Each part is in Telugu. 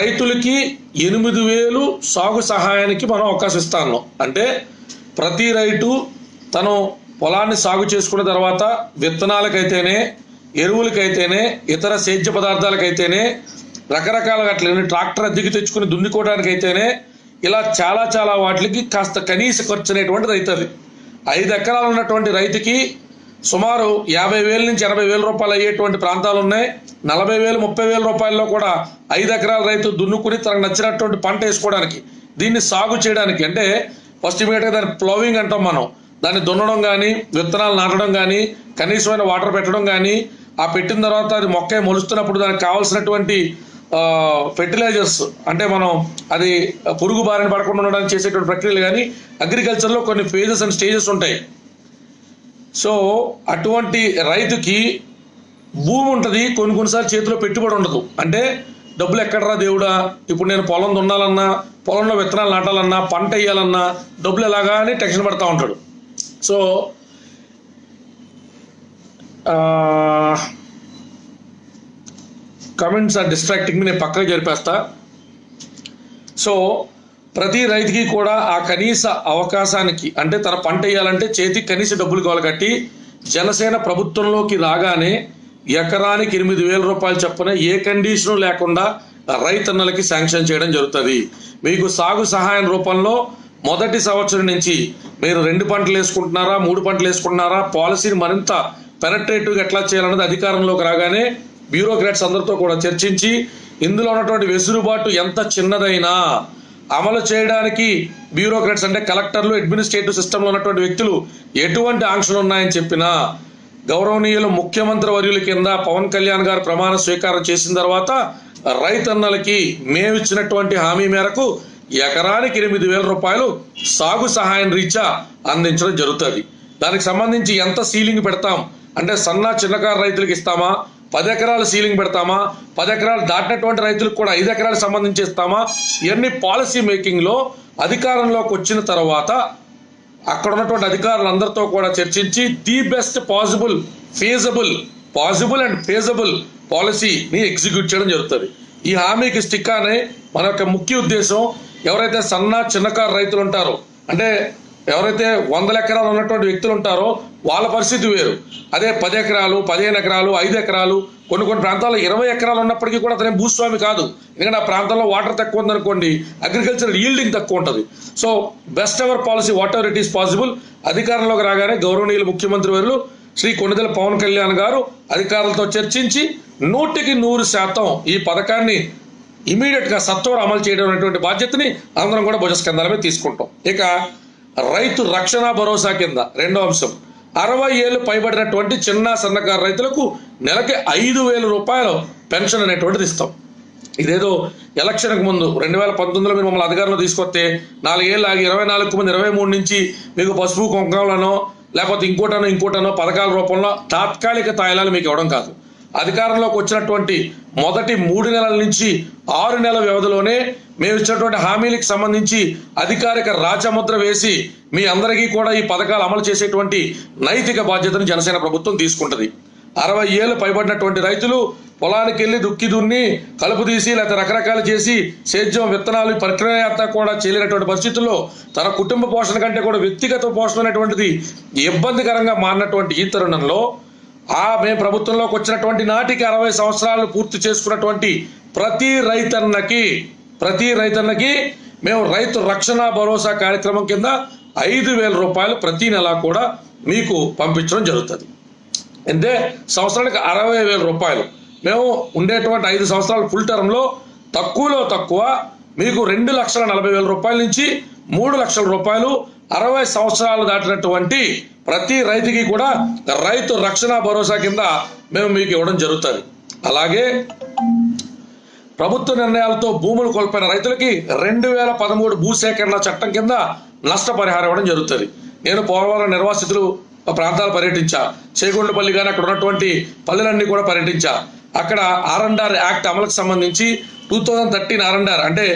రైతులకి 8,000 సాగు సహాయానికి మనం అవకాశం ఇస్తాను. అంటే ప్రతి రైతు తను పొలాన్ని సాగు చేసుకున్న తర్వాత విత్తనాలకైతేనే, ఎరువులకైతేనే, ఇతర సేద్య పదార్థాలకైతేనే, రకరకాల అట్లా ట్రాక్టర్ అద్దెకి తెచ్చుకుని దున్నుకోవడానికైతేనే, ఇలా చాలా చాలా వాటికి కాస్త కనీస ఖర్చు అనేటువంటి రైతు. అది 5 ఎకరాలు ఉన్నటువంటి రైతుకి సుమారు 50,000 నుంచి 80,000 రూపాయలు అయ్యేటువంటి ప్రాంతాలు ఉన్నాయి. 40,000, 30,000 రూపాయల్లో కూడా 5 ఎకరాల రైతు దున్నుకుని తనకు నచ్చినటువంటి పంట వేసుకోవడానికి, దీన్ని సాగు చేయడానికి, అంటే ఫస్ట్ ఇమీడియట్గా దాన్ని ప్లవింగ్ అంటాం మనం, దాన్ని దున్నడం కానీ, విత్తనాలు నాటడం కానీ, కనీసమైన వాటర్ పెట్టడం కానీ, ఆ పెట్టిన తర్వాత అది మొక్క మొలుస్తున్నప్పుడు దానికి కావాల్సినటువంటి ఫెర్టిలైజర్స్, అంటే మనం అది పురుగు బారిన పడకుండా ఉండడానికి చేసేటువంటి ప్రక్రియలు కానీ, అగ్రికల్చర్లో కొన్ని ఫేజెస్ అండ్ స్టేజెస్ ఉంటాయి. సో అటువంటి రైతుకి భూమి ఉంటుంది, కొన్నిసార్లు చేతిలో పెట్టుబడి ఉండదు. అంటే డబ్బులు ఎక్కడరా దేవుడా, ఇప్పుడు నేను పొలం దున్నాలన్నా, పొలంలో విత్తనాలు నాటాలన్నా, పంట వేయాలన్నా డబ్బులు ఎలాగా అని టెన్షన్ పడతా ఉంటాడు. సో కమెంట్స్ ఆర్ డిస్ట్రాక్టింగ్ మీ, నేను పక్కకి జరిపేస్తా. సో ప్రతి రైతుకి కూడా ఆ కనీస అవకాశానికి, అంటే తన పంట వేయాలంటే చేతికి కనీస డబ్బులు కావాలి కట్టి, జనసేన ప్రభుత్వంలోకి రాగానే ఎకరానికి 8,000 రూపాయలు చొప్పున ఏ కండిషను లేకుండా రైతన్నలకి శాంక్షన్ చేయడం జరుగుతుంది. మీకు సాగు సహాయం రూపంలో మొదటి సంవత్సరం నుంచి మీరు 2 పంటలు వేసుకుంటున్నారా, 3 పంటలు వేసుకుంటున్నారా, పాలసీని మరింత పెనట్రేటివ్గా ఎట్లా చేయాలన్నది అధికారంలోకి రాగానే బ్యూరోక్రాట్స్ అందరితో కూడా చర్చించి, ఇందులో ఉన్నటువంటి వెసులుబాటు ఎంత చిన్నదైనా అమలు చేయడానికి బ్యూరోక్రాట్స్ అంటే కలెక్టర్లు, అడ్మినిస్ట్రేటివ్ సిస్టంలో ఉన్నటువంటి వ్యక్తులు ఎటువంటి ఆంక్షలు ఉన్నాయని చెప్పినా, గౌరవనీయులు ముఖ్యమంత్రి వర్యుల కింద పవన్ కళ్యాణ్ గారు ప్రమాణ స్వీకారం చేసిన తర్వాత రైతన్నలకి మేము ఇచ్చినటువంటి హామీ మేరకు ఎకరానికి 8,000 రూపాయలు సాగు సహాయం రీత్యా అందించడం జరుగుతుంది. దానికి సంబంధించి ఎంత సీలింగ్ పెడతాం అంటే, చిన్నకారు రైతులకు ఇస్తామా, 10 ఎకరాలు సీలింగ్ పెడతామా, 10 ఎకరాలు దాటినటువంటి రైతులకు కూడా 5 ఎకరాలకు సంబంధించి ఇస్తామా, ఇవన్నీ పాలసీ మేకింగ్లో అధికారంలోకి వచ్చిన తర్వాత అక్కడ ఉన్నటువంటి అధికారులందరితో కూడా చర్చించి the best possible and feasible పాలసీని ఎగ్జిక్యూట్ చేయడం జరుగుతుంది. ఈ హామీకి స్టిక్ అనే మన యొక్క ముఖ్య ఉద్దేశం, ఎవరైతే చిన్నకారు రైతులు ఉంటారో, అంటే ఎవరైతే 100 ఎకరాలు ఉన్నటువంటి వ్యక్తులు ఉంటారో వాళ్ళ పరిస్థితి వేరు. అదే 10 ఎకరాలు, 15 ఎకరాలు, 5 ఎకరాలు, కొన్ని ప్రాంతాల్లో 20 ఎకరాలు ఉన్నప్పటికీ కూడా అతనే భూస్వామి కాదు. ఎందుకంటే ఆ ప్రాంతంలో వాటర్ తక్కువ ఉందనుకోండి, అగ్రికల్చర్ ఈల్డింగ్ తక్కువ ఉంటుంది. So best ever policy what ever it is possible అధికారంలోకి రాగానే గౌరవనీయులు ముఖ్యమంత్రి వర్యులు శ్రీ కొణిదెల పవన్ కళ్యాణ్ గారు అధికారులతో చర్చించి 100% ఈ పథకాన్ని ఇమీడియట్గా సత్వరం అమలు చేయడం అనేటువంటి బాధ్యతని అందరం కూడా భుజస్కంధాల మీద తీసుకుంటాం. ఇక రైతు రక్షణ భరోసా కింద రెండో అంశం, 60 ఏళ్ళు పైబడినటువంటి సన్నకారు రైతులకు నెలకి 5,000 రూపాయలు పెన్షన్ అనేటువంటిది ఇస్తాం. ఇదేదో ఎలక్షన్కి ముందు 2019లో మీరు మమ్మల్ని అధికారంలో తీసుకొస్తే 4 ఏళ్ళు ఆగి 24కు ముందు 23 నుంచి మీకు పసుపు కుంకుమలను లేకపోతే ఇంకోటనో పథకాల రూపంలో తాత్కాలిక తాయిలాలు మీకు ఇవ్వడం కాదు. అధికారంలోకి వచ్చినటువంటి మొదటి 3 నెలల నుంచి 6 నెలల వ్యవధిలోనే మేము ఇచ్చినటువంటి హామీలకు సంబంధించి అధికారిక రాజముద్ర వేసి మీ అందరికీ కూడా ఈ పథకాలు అమలు చేసేటువంటి నైతిక బాధ్యతను జనసేన ప్రభుత్వం తీసుకుంటుంది. 60 ఏళ్ళు పైబడినటువంటి రైతులు పొలానికి వెళ్ళి దుక్కి దున్ని కలుపు తీసి లేకపోతే రకరకాలు చేసి సేద్యం విత్తనాలు ప్రక్రియ కూడా చేయలేనటువంటి పరిస్థితుల్లో తన కుటుంబ పోషణ కంటే కూడా వ్యక్తిగత పోషణ అనేటువంటిది ఇబ్బందికరంగా మారినటువంటి ఈ తరుణంలో మేము ప్రభుత్వంలోకి వచ్చినటువంటి నాటికి 60 సంవత్సరాలు పూర్తి చేసుకున్నటువంటి ప్రతి రైతన్నకి మేము రైతు రక్షణ భరోసా కార్యక్రమం కింద 5,000 రూపాయలు ప్రతి నెల కూడా మీకు పంపించడం జరుగుతుంది. అంటే సంవత్సరానికి 60,000 రూపాయలు. మేము ఉండేటువంటి 5 సంవత్సరాల ఫుల్ టర్మ్లో తక్కువలో తక్కువ మీకు 2,40,000 రూపాయల నుంచి 3,00,000 రూపాయలు 60 సంవత్సరాలు దాటినటువంటి ప్రతి రైతుకి కూడా రైతు రక్షణ భరోసా కింద మేము మీకు ఇవ్వడం జరుగుతుంది. అలాగే ప్రభుత్వ నిర్ణయాలతో భూములు కోల్పోయిన రైతులకి 2013 భూసేకరణ చట్టం కింద నష్టపరిహారం ఇవ్వడం జరుగుతుంది. నేను పోలవరం నిర్వాసితులు ప్రాంతాలు పర్యటించా, చేగొండపల్లి కానీ అక్కడ ఉన్నటువంటి పల్లెలన్నీ కూడా పర్యటించా. అక్కడ R&R యాక్ట్ అమలుకు సంబంధించి 2013 R&R అంటే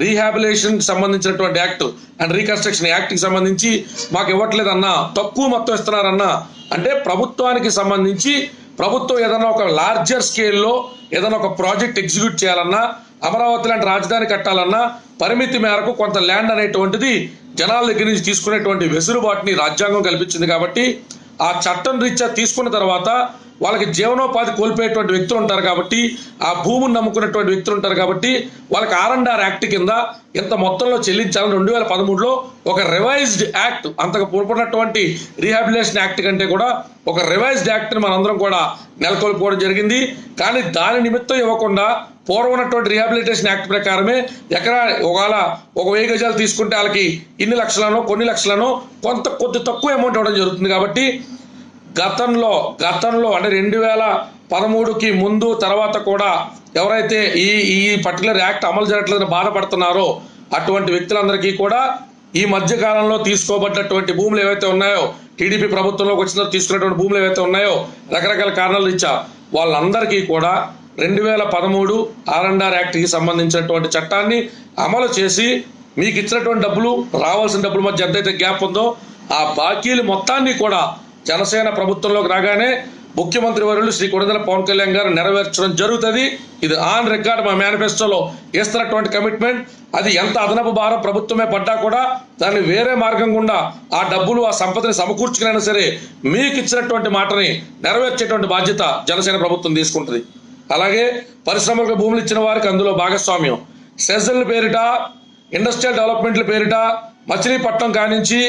రీహాబిలేషన్ సంబంధించినటువంటి యాక్ట్ అండ్ రీకన్స్ట్రక్షన్ యాక్ట్కి సంబంధించి మాకు ఇవ్వట్లేదన్నా, తక్కువ మొత్తం ఇస్తున్నారన్నా. అంటే ప్రభుత్వానికి సంబంధించి ప్రభుత్వం ఏదైనా ఒక లార్జర్ స్కేల్లో ఏదైనా ఒక ప్రాజెక్ట్ ఎగ్జిక్యూట్ చేయాలన్నా, అమరావతి లాంటి రాజధాని కట్టాలన్నా పరిమితి మేరకు కొంత ల్యాండ్ అనేటువంటిది జనాల దగ్గర నుంచి తీసుకునేటువంటి వెసులుబాటుని రాజ్యాంగం కల్పించింది. కాబట్టి ఆ చట్టం రీత్యా తీసుకున్న తర్వాత వాళ్ళకి జీవనోపాధి కోల్పోయేటువంటి వ్యక్తులు ఉంటారు. కాబట్టి ఆ భూమిని నమ్ముకున్నటువంటి వ్యక్తులు ఉంటారు. కాబట్టి వాళ్ళకి R&R యాక్ట్ కింద ఇంత మొత్తంలో చెల్లించాలని 2013లో ఒక రివైజ్డ్ యాక్ట్, అంతకు పూర్వనటువంటి రీహాబిలిటేషన్ యాక్ట్ కంటే కూడా ఒక రివైజ్డ్ యాక్ట్ని మనందరం కూడా నెలకొల్పుకోవడం జరిగింది. కానీ దాని నిమిత్తం ఇవ్వకుండా పూర్వం ఉన్నటువంటి రీహాబిలిటేషన్ యాక్ట్ ప్రకారమే ఒకవేళ 1000 గజాలు తీసుకుంటే వాళ్ళకి ఇన్ని లక్షలనో కొన్ని లక్షలనో కొద్ది తక్కువ అమౌంట్ ఇవ్వడం జరుగుతుంది. కాబట్టి గతంలో అంటే 2013కి ముందు తర్వాత కూడా ఎవరైతే ఈ పర్టికులర్ యాక్ట్ అమలు జరగట్లేదని బాధపడుతున్నారో అటువంటి వ్యక్తులందరికీ కూడా ఈ మధ్య కాలంలో తీసుకోబడ్డటువంటి భూములు ఏవైతే ఉన్నాయో, టీడీపీ ప్రభుత్వంలోకి వచ్చిన తీసుకున్నటువంటి భూములు ఏవైతే ఉన్నాయో రకరకాల కారణాలు ఇచ్చా వాళ్ళందరికీ కూడా 2013 R&R యాక్ట్కి సంబంధించినటువంటి చట్టాన్ని అమలు చేసి మీకు ఇచ్చినటువంటి డబ్బులు రావాల్సిన డబ్బుల మధ్య ఎంతైతే గ్యాప్ ఉందో ఆ బాకీలు మొత్తాన్ని కూడా జనసేన ప్రభుత్వంలోకి రాగానే ముఖ్యమంత్రి వర్యులు శ్రీ కొణిదెల పవన్ కళ్యాణ్ గారు నెరవేర్చడం జరుగుతుంది. ఇది ఆన్ రికార్డ్ మా మేనిఫెస్టోలో ఇస్తున్నటువంటి కమిట్మెంట్. అది ఎంత అదనపు భారం ప్రభుత్వమే పడ్డా కూడా దాన్ని వేరే మార్గం గుండా ఆ డబ్బులు ఆ సంపదని సమకూర్చుకునైనా సరే మీకు ఇచ్చినటువంటి మాటని నెరవేర్చేటువంటి బాధ్యత జనసేన ప్రభుత్వం తీసుకుంటుంది. అలాగే పరిశ్రమలకు భూములు ఇచ్చిన వారికి అందులో భాగస్వామ్యం, సెజల్ పేరిట, ఇండస్ట్రియల్ డెవలప్మెంట్ల పేరిట మచిలీపట్నం కానించి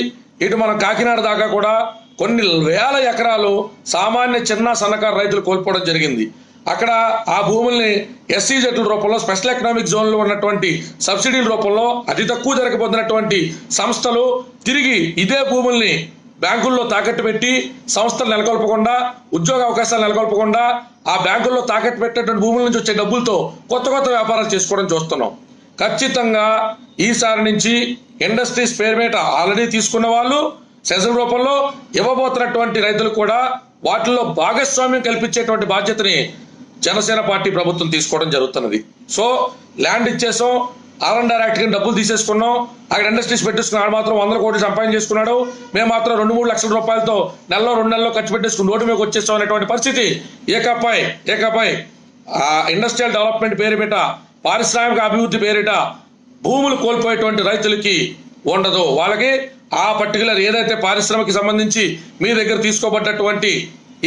ఇటు మన కాకినాడ దాకా కూడా కొన్ని వేల ఎకరాలు సామాన్య చిన్న సన్నకారు రైతులు కోల్పోవడం జరిగింది. అక్కడ ఆ భూముల్ని SEZ రూపంలో, స్పెషల్ ఎకనామిక్ జోన్లో ఉన్నటువంటి సబ్సిడీల రూపంలో అతి తక్కువ ధరకు పొందినటువంటి సంస్థలు తిరిగి ఇదే భూముల్ని బ్యాంకుల్లో తాకట్టు పెట్టి సంస్థలు నెలకొల్పకుండా, ఉద్యోగ అవకాశాలు నెలకొల్పకుండా ఆ బ్యాంకుల్లో తాకట్టు పెట్టేటువంటి భూముల నుంచి వచ్చే డబ్బులతో కొత్త వ్యాపారాలు చేసుకోవడం చూస్తున్నాం. ఖచ్చితంగా ఈసారి నుంచి ఇండస్ట్రీస్ పేరు మీద ఆల్రెడీ తీసుకున్న వాళ్ళు సెజల్ రూపంలో ఇవ్వబోతున్నటువంటి రైతులు కూడా వాటిల్లో భాగస్వామ్యం కల్పించేటువంటి బాధ్యతని జనసేన పార్టీ ప్రభుత్వం తీసుకోవడం జరుగుతున్నది. సో ల్యాండ్ ఇచ్చేసాం, R&R యాక్ట్ కింద డబ్బులు తీసేసుకున్నాం, అక్కడ ఇండస్ట్రీస్ పెట్టేసుకున్నాడు, మాత్రం 100 కోట్లు సంపాదన చేసుకున్నాడు, మేము మాత్రం 2-3 లక్షల రూపాయలతో నెలలో 2 నెలల్లో ఖర్చు పెట్టేసుకుని రోడ్డు మీదకి వచ్చేస్తాం అనేటువంటి పరిస్థితి ఏకపై ఆ ఇండస్ట్రియల్ డెవలప్మెంట్ పేరు మీద, పారిశ్రామిక అభివృద్ధి పేరిట భూములు కోల్పోయేటువంటి రైతులకి ఉండదు. వాళ్ళకి ఆ పర్టికులర్ ఏదైతే పారిశ్రమకి సంబంధించి మీ దగ్గర తీసుకోబడ్డటువంటి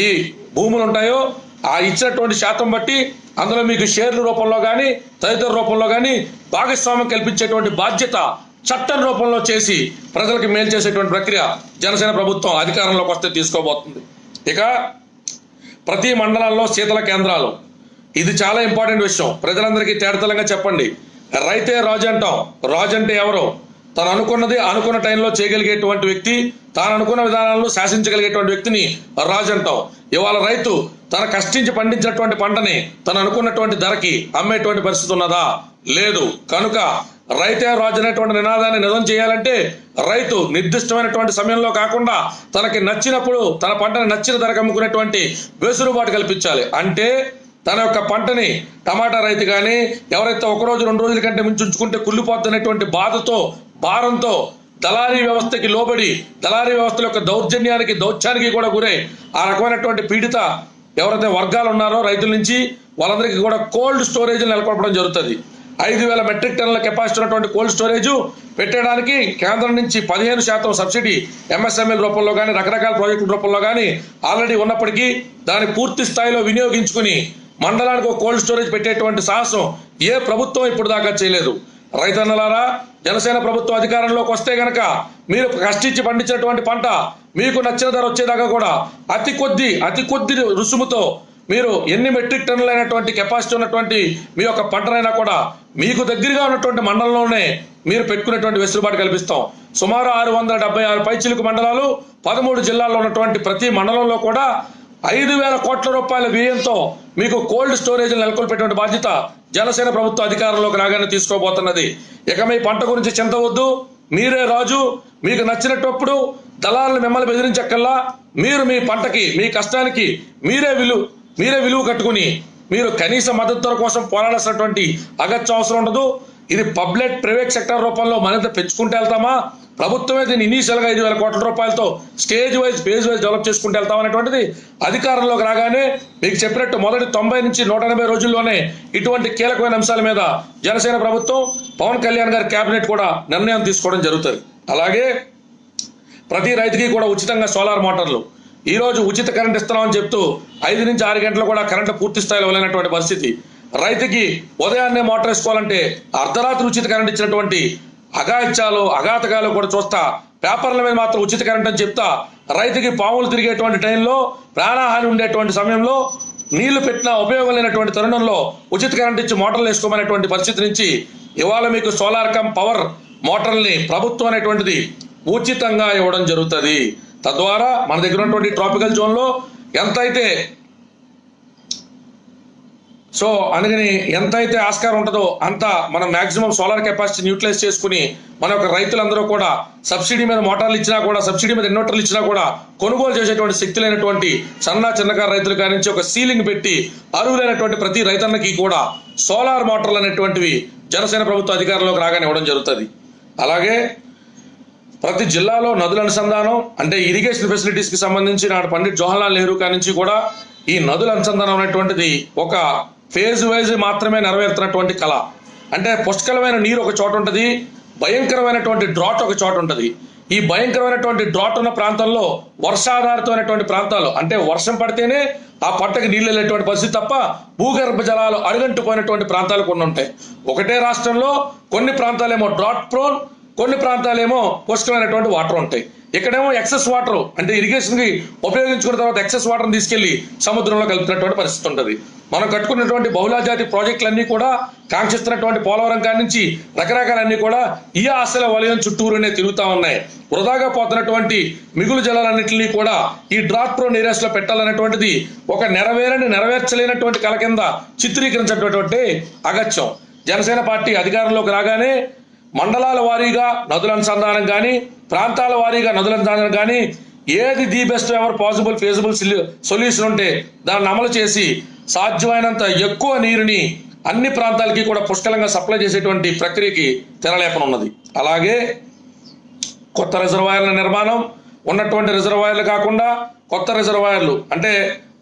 ఈ భూములు ఉంటాయో ఆ ఇచ్చినటువంటి శాతం బట్టి అందులో మీకు షేర్ల రూపంలో కానీ తదితర రూపంలో కానీ భాగస్వామ్యం కల్పించేటువంటి బాధ్యత చట్టం రూపంలో చేసి ప్రజలకు మేలు చేసేటువంటి ప్రక్రియ జనసేన ప్రభుత్వం అధికారంలోకి వస్తే తీసుకోబోతుంది. ఇక ప్రతి మండలాల్లో శీతల కేంద్రాలు, ఇది చాలా ఇంపార్టెంట్ విషయం. ప్రజలందరికీ తేడతలంగా చెప్పండి. రైతే రాజు అంటాం. రాజు అంటే ఎవరు? తను అనుకున్నది అనుకున్న టైంలో చేయగలిగేటువంటి వ్యక్తి, తాను అనుకున్న విధానాలను శాసించగలిగేటువంటి వ్యక్తిని రాజు అంటాం. ఇవాళ రైతు తన కష్టించి పండించినటువంటి పంటని తను అనుకున్నటువంటి ధరకి అమ్మేటువంటి పరిస్థితి ఉన్నదా? లేదు. కనుక రైతే రాజు అనేటువంటి నినాదాన్ని నిజం చేయాలంటే రైతు నిర్దిష్టమైనటువంటి సమయంలో కాకుండా తనకి నచ్చినప్పుడు తన పంటని నచ్చిన ధరకు అమ్ముకునేటువంటి వెసులుబాటు కల్పించాలి. అంటే తన యొక్క పంటని టమాటా రైతు కానీ ఎవరైతే 1 రోజు 2 రోజుల కంటే మించి ఉంచుకుంటే కుళ్ళిపోతున్నటువంటి భారంతో దళారీ వ్యవస్థకి లోబడి దళారీ వ్యవస్థల యొక్క దౌత్యానికి కూడా గురై ఆ రకమైనటువంటి పీడిత ఎవరైతే వర్గాలు ఉన్నారో రైతుల నుంచి వాళ్ళందరికీ కూడా కోల్డ్ స్టోరేజ్ నెలకొల్పడం జరుగుతుంది. 5,000 మెట్రిక్ టన్నుల కెపాసిటీ ఉన్నటువంటి కోల్డ్ స్టోరేజ్ పెట్టడానికి కేంద్రం నుంచి 15% సబ్సిడీ MSML రూపంలో కానీ రకరకాల ప్రాజెక్టుల రూపంలో కానీ ఆల్రెడీ ఉన్నప్పటికీ దాన్ని పూర్తి స్థాయిలో వినియోగించుకుని మండలానికి ఒక కోల్డ్ స్టోరేజ్ పెట్టేటువంటి సాహసం ఏ ప్రభుత్వం ఇప్పుడు దాకా చేయలేదు. రైతన్నలారా, జనసేన ప్రభుత్వం అధికారంలోకి వస్తే గనక మీరు కష్టించి పండించినటువంటి పంట మీకు నచ్చిన ధర వచ్చేదాకా కూడా అతి కొద్ది రుసుముతో మీరు ఎన్ని మెట్రిక్ టన్నులు అయినటువంటి కెపాసిటీ ఉన్నటువంటి మీ యొక్క పంటనైనా కూడా మీకు దగ్గరగా ఉన్నటువంటి మండలంలోనే మీరు పెట్టుకునేటువంటి వెసులుబాటు కల్పిస్తాం. సుమారు 676 పైచిలుకు మండలాలు 13 జిల్లాల్లో ఉన్నటువంటి ప్రతి మండలంలో కూడా 5,000 కోట్ల రూపాయల వ్యయంతో మీకు కోల్డ్ స్టోరేజ్ నెలకొల్పేటువంటి బాధ్యత జనసేన ప్రభుత్వం అధికారంలోకి రాగానే తీసుకోబోతున్నది. ఇక మీ పంట గురించి చింత వద్దు, మీరే రాజు. మీకు నచ్చినప్పుడు దళాలను మిమ్మల్ని బెదిరించక్కల్లా మీరు మీ పంటకి మీ కష్టానికి మీరే విలువ కట్టుకుని మీరు కనీస మద్దతు ధర కోసం పోరాడాల్సినటువంటి అగత్యం అవసరం ఉండదు. ఇది పబ్లిక్ ప్రైవేట్ సెక్టర్ రూపంలో మరింత పెంచుకుంటూ వెళ్తామా, ప్రభుత్వమే దీన్ని ఇనీషియల్గా 5,000 కోట్ల రూపాయలతో stage wise phase wise develop చేసుకుంటూ వెళ్తాం అనేటువంటిది అధికారంలోకి రాగానే మీకు చెప్పినట్టు మొదటి 90 నుంచి 180 రోజుల్లోనే ఇటువంటి కీలకమైన అంశాల మీద జనసేన ప్రభుత్వం, పవన్ కళ్యాణ్ గారి కేబినెట్ కూడా నిర్ణయం తీసుకోవడం జరుగుతుంది. అలాగే ప్రతి రైతుకి కూడా ఉచితంగా సోలార్ మోటార్లు, ఈ రోజు ఉచిత కరెంట్ ఇస్తున్నామని చెప్తూ 5 నుంచి 6 గంటలు కూడా కరెంటు పూర్తి స్థాయిలో వెళ్ళినటువంటి పరిస్థితి. రైతుకి ఉదయాన్నే మోటార్ వేసుకోవాలంటే అర్ధరాత్రి ఉచిత కరెంట్ ఇచ్చినటువంటి అఘాతకాలు కూడా చూస్తా, పేపర్ల మీద మాత్రం ఉచిత కరెంట్ అని చెప్తా, రైతుకి పాములు తిరిగేటువంటి టైంలో, ప్రాణహాని ఉండేటువంటి సమయంలో, నీళ్లు పెట్టినా ఉపయోగం లేనటువంటి తరుణంలో ఉచిత కరెంట్ ఇచ్చి మోటార్లు వేసుకోమనేటువంటి పరిస్థితి నుంచి ఇవాళ మీకు సోలార్ కమ్ పవర్ మోటార్లని ప్రభుత్వం అనేటువంటిది ఉచితంగా ఇవ్వడం జరుగుతుంది. తద్వారా మన దగ్గర ఉన్నటువంటి ట్రాపికల్ జోన్లో ఎంతైతే ఆస్కారం ఉంటుందో అంత మనం మాక్సిమం సోలార్ కెపాసిటీని యూటిలైజ్ చేసుకుని మన యొక్క రైతులందరూ కూడా సబ్సిడీ మీద మోటార్లు ఇచ్చినా కూడా, సబ్సిడీ మీద ఇన్వర్టర్లు ఇచ్చినా కూడా కొనుగోలు చేసేటువంటి శక్తి లేనటువంటి చిన్నకారు రైతుల కాడి నుంచి ఒక సీలింగ్ పెట్టి అర్హులైనటువంటి ప్రతి రైతన్నకి కూడా సోలార్ మోటార్లు అనేటువంటివి జనసేన ప్రభుత్వ అధికారంలోకి రాగానే ఇవ్వడం జరుగుతుంది. అలాగే ప్రతి జిల్లాలో నదుల అనుసంధానం అంటే ఇరిగేషన్ ఫెసిలిటీస్కి సంబంధించి నాడు పండిట్ జవహర్లాల్ నెహ్రూ కాడి నుంచి కూడా ఈ నదుల అనుసంధానం అనేటువంటిది ఒక ఫేజ్ వైజ్ మాత్రమే నెరవేరుతున్నటువంటి కళ. అంటే పుష్కలమైన నీరు ఒక చోట ఉంటుంది, భయంకరమైనటువంటి డ్రాట్ ఒక చోట ఉంటుంది. ఈ భయంకరమైనటువంటి డ్రాట్ ఉన్న ప్రాంతంలో వర్షాధారితమైనటువంటి ప్రాంతాలు అంటే వర్షం పడితేనే ఆ పంటకి నీళ్ళు వెళ్ళేటువంటి పరిస్థితి తప్ప భూగర్భ జలాలు అడుగంటుపోయినటువంటి ప్రాంతాలు కొన్ని ఉంటాయి. ఒకటే రాష్ట్రంలో కొన్ని ప్రాంతాలేమో డ్రాట్ ప్రోన్, కొన్ని ప్రాంతాలేమో పుష్కలమైనటువంటి వాటర్ ఉంటాయి. ఇక్కడేమో ఎక్సెస్ వాటర్ అంటే ఇరిగేషన్కి ఉపయోగించుకున్న తర్వాత ఎక్సెస్ వాటర్ని తీసుకెళ్లి సముద్రంలో కలుపుతున్నటువంటి పరిస్థితి ఉంటుంది. మనం కట్టుకున్నటువంటి బహుళజాతి ప్రాజెక్టులన్నీ కూడా కాంక్షిస్తున్నటువంటి పోలవరం కాడి నుంచి రకరకాలన్నీ కూడా ఈ ఆశల వలయం చుట్టూరునే తిరుగుతూ ఉన్నాయి. వృధాగా పోతున్నటువంటి మిగులు జలాలన్నింటినీ కూడా ఈ డ్రాట్ ప్రోన్ ఏరియాస్ లో పెట్టాలనేటువంటిది ఒక నెరవేర్చలేనటువంటి కళ కింద చిత్రీకరించినటువంటి అగత్యం. జనసేన పార్టీ అధికారంలోకి రాగానే మండలాల వారీగా నదుల అనుసంధానం కానీ, ప్రాంతాల వారీగా నదుల అనుసంధానం కానీ, ఏది the best ever possible feasible solution ఉంటే దాన్ని అమలు చేసి సాధ్యమైనంత ఎక్కువ నీరుని అన్ని ప్రాంతాలకి కూడా పుష్కలంగా సప్లై చేసేటువంటి ప్రక్రియకి తెరలేపనున్నది. అలాగే కొత్త రిజర్వాయర్ల నిర్మాణం, ఉన్నటువంటి రిజర్వాయర్లు కాకుండా కొత్త రిజర్వాయర్లు అంటే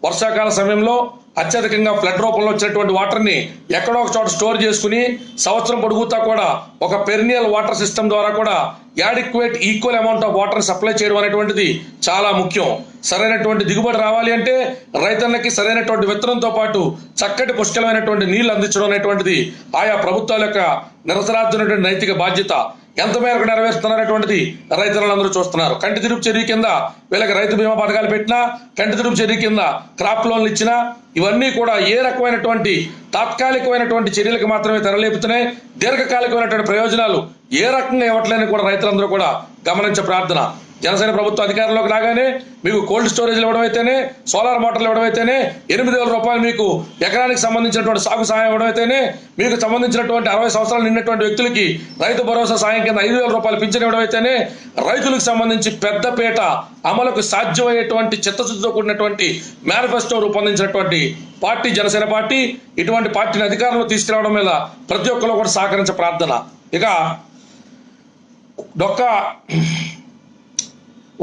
వర్షాకాల సమయంలో అత్యధికంగా ఫ్లడ్ రూపంలో వచ్చినటువంటి వాటర్ని ఎక్కడో ఒక చోట స్టోర్ చేసుకుని సంవత్సరం పొడుగుతా కూడా ఒక పెర్నియల్ వాటర్ సిస్టమ్ ద్వారా కూడా adequate equal amount of water supply చేయడం అనేటువంటిది చాలా ముఖ్యం. సరైనటువంటి దిగుబడి రావాలి అంటే రైతన్నకి సరైనటువంటి విత్తనంతో పాటు చక్కటి పుష్కలమైనటువంటి నీళ్లు అందించడం అనేటువంటిది ఆయా ప్రభుత్వాల యొక్క నిరసరాజ్యమైనటువంటి నైతిక బాధ్యత. ఎంత మేరకు నెరవేరుస్తున్నారనేటువంటిది రైతులందరూ చూస్తున్నారు. కంటి తిరుపు చర్య కింద వీళ్ళకి రైతు బీమా పథకాలు పెట్టినా, కంటి తిరుపు చర్య కింద క్రాప్ లోన్లు ఇచ్చినా, ఇవన్నీ కూడా ఏ రకమైనటువంటి తాత్కాలికమైనటువంటి చర్యలకు మాత్రమే తెరలేపుతున్నాయి. దీర్ఘకాలికమైనటువంటి ప్రయోజనాలు ఏ రకంగా ఇవ్వట్లేని కూడా రైతులందరూ కూడా గమనించే ప్రార్థన. జనసేన ప్రభుత్వ అధికారంలోకి రాగానే మీకు కోల్డ్ స్టోరేజ్లు ఇవ్వడం అయితేనే, సోలార్ మోటార్లు ఇవ్వడం అయితేనే, 8,000 రూపాయలు మీకు ఎకరానికి సంబంధించినటువంటి సాగు సహాయం ఇవ్వడం అయితేనే, మీకు సంబంధించినటువంటి 60 సంవత్సరాలు నిండినటువంటి వ్యక్తులకి రైతు భరోసా సాయం కింద 5,000 రూపాయలు పింఛన్ ఇవ్వడం అయితేనే, రైతులకు సంబంధించి పెద్దపేట అమలుకు సాధ్యమయ్యేటువంటి చిత్తశుద్ధితో కూడినటువంటి మేనిఫెస్టో రూపొందించినటువంటి పార్టీ జనసేన పార్టీ. ఇటువంటి పార్టీని అధికారంలో తీసుకురావడం మీద ప్రతి ఒక్కరు కూడా సహకరించే ప్రార్థన. ఇక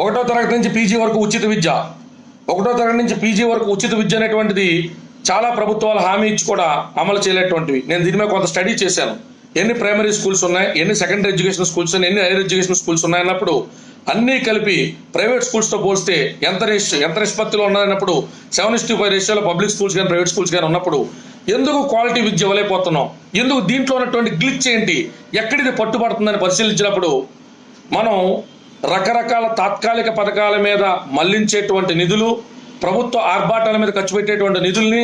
ఒకటో తరగతి నుంచి పీజీ వరకు ఉచిత విద్య, ఒకటో తరగతి నుంచి పీజీ వరకు ఉచిత విద్య అనేటువంటిది చాలా ప్రభుత్వాలు హామీ ఇచ్చి కూడా అమలు చేయలేటువంటివి. నేను దీని మీద కొంత స్టడీ చేశాను. ఎన్ని ప్రైమరీ స్కూల్స్ ఉన్నాయి, ఎన్ని సెకండరీ ఎడ్యుకేషన్ స్కూల్స్ ఉన్నాయి, ఎన్ని హైయర్ ఎడ్యుకేషన్ స్కూల్స్ ఉన్నాయన్నప్పుడు అన్నీ కలిపి ప్రైవేట్ స్కూల్స్తో పోలిస్తే ఎంత నిష్పత్తిలో ఉన్నదన్నప్పుడు 7:5 రేషియోలో పబ్లిక్ స్కూల్స్ కానీ ప్రైవేట్ స్కూల్స్ కానీ ఉన్నప్పుడు ఎందుకు క్వాలిటీ విద్య ఇవ్వలేకపోతున్నాం, ఎందుకు దీంట్లో ఉన్నటువంటి గ్లిచ్ ఏంటి, ఎక్కడిది పట్టుబడుతుందని పరిశీలించినప్పుడు మనం రకరకాల తాత్కాలిక పథకాల మీద మళ్లించేటువంటి నిధులు, ప్రభుత్వ ఆర్భాటాల మీద ఖర్చు పెట్టేటువంటి నిధుల్ని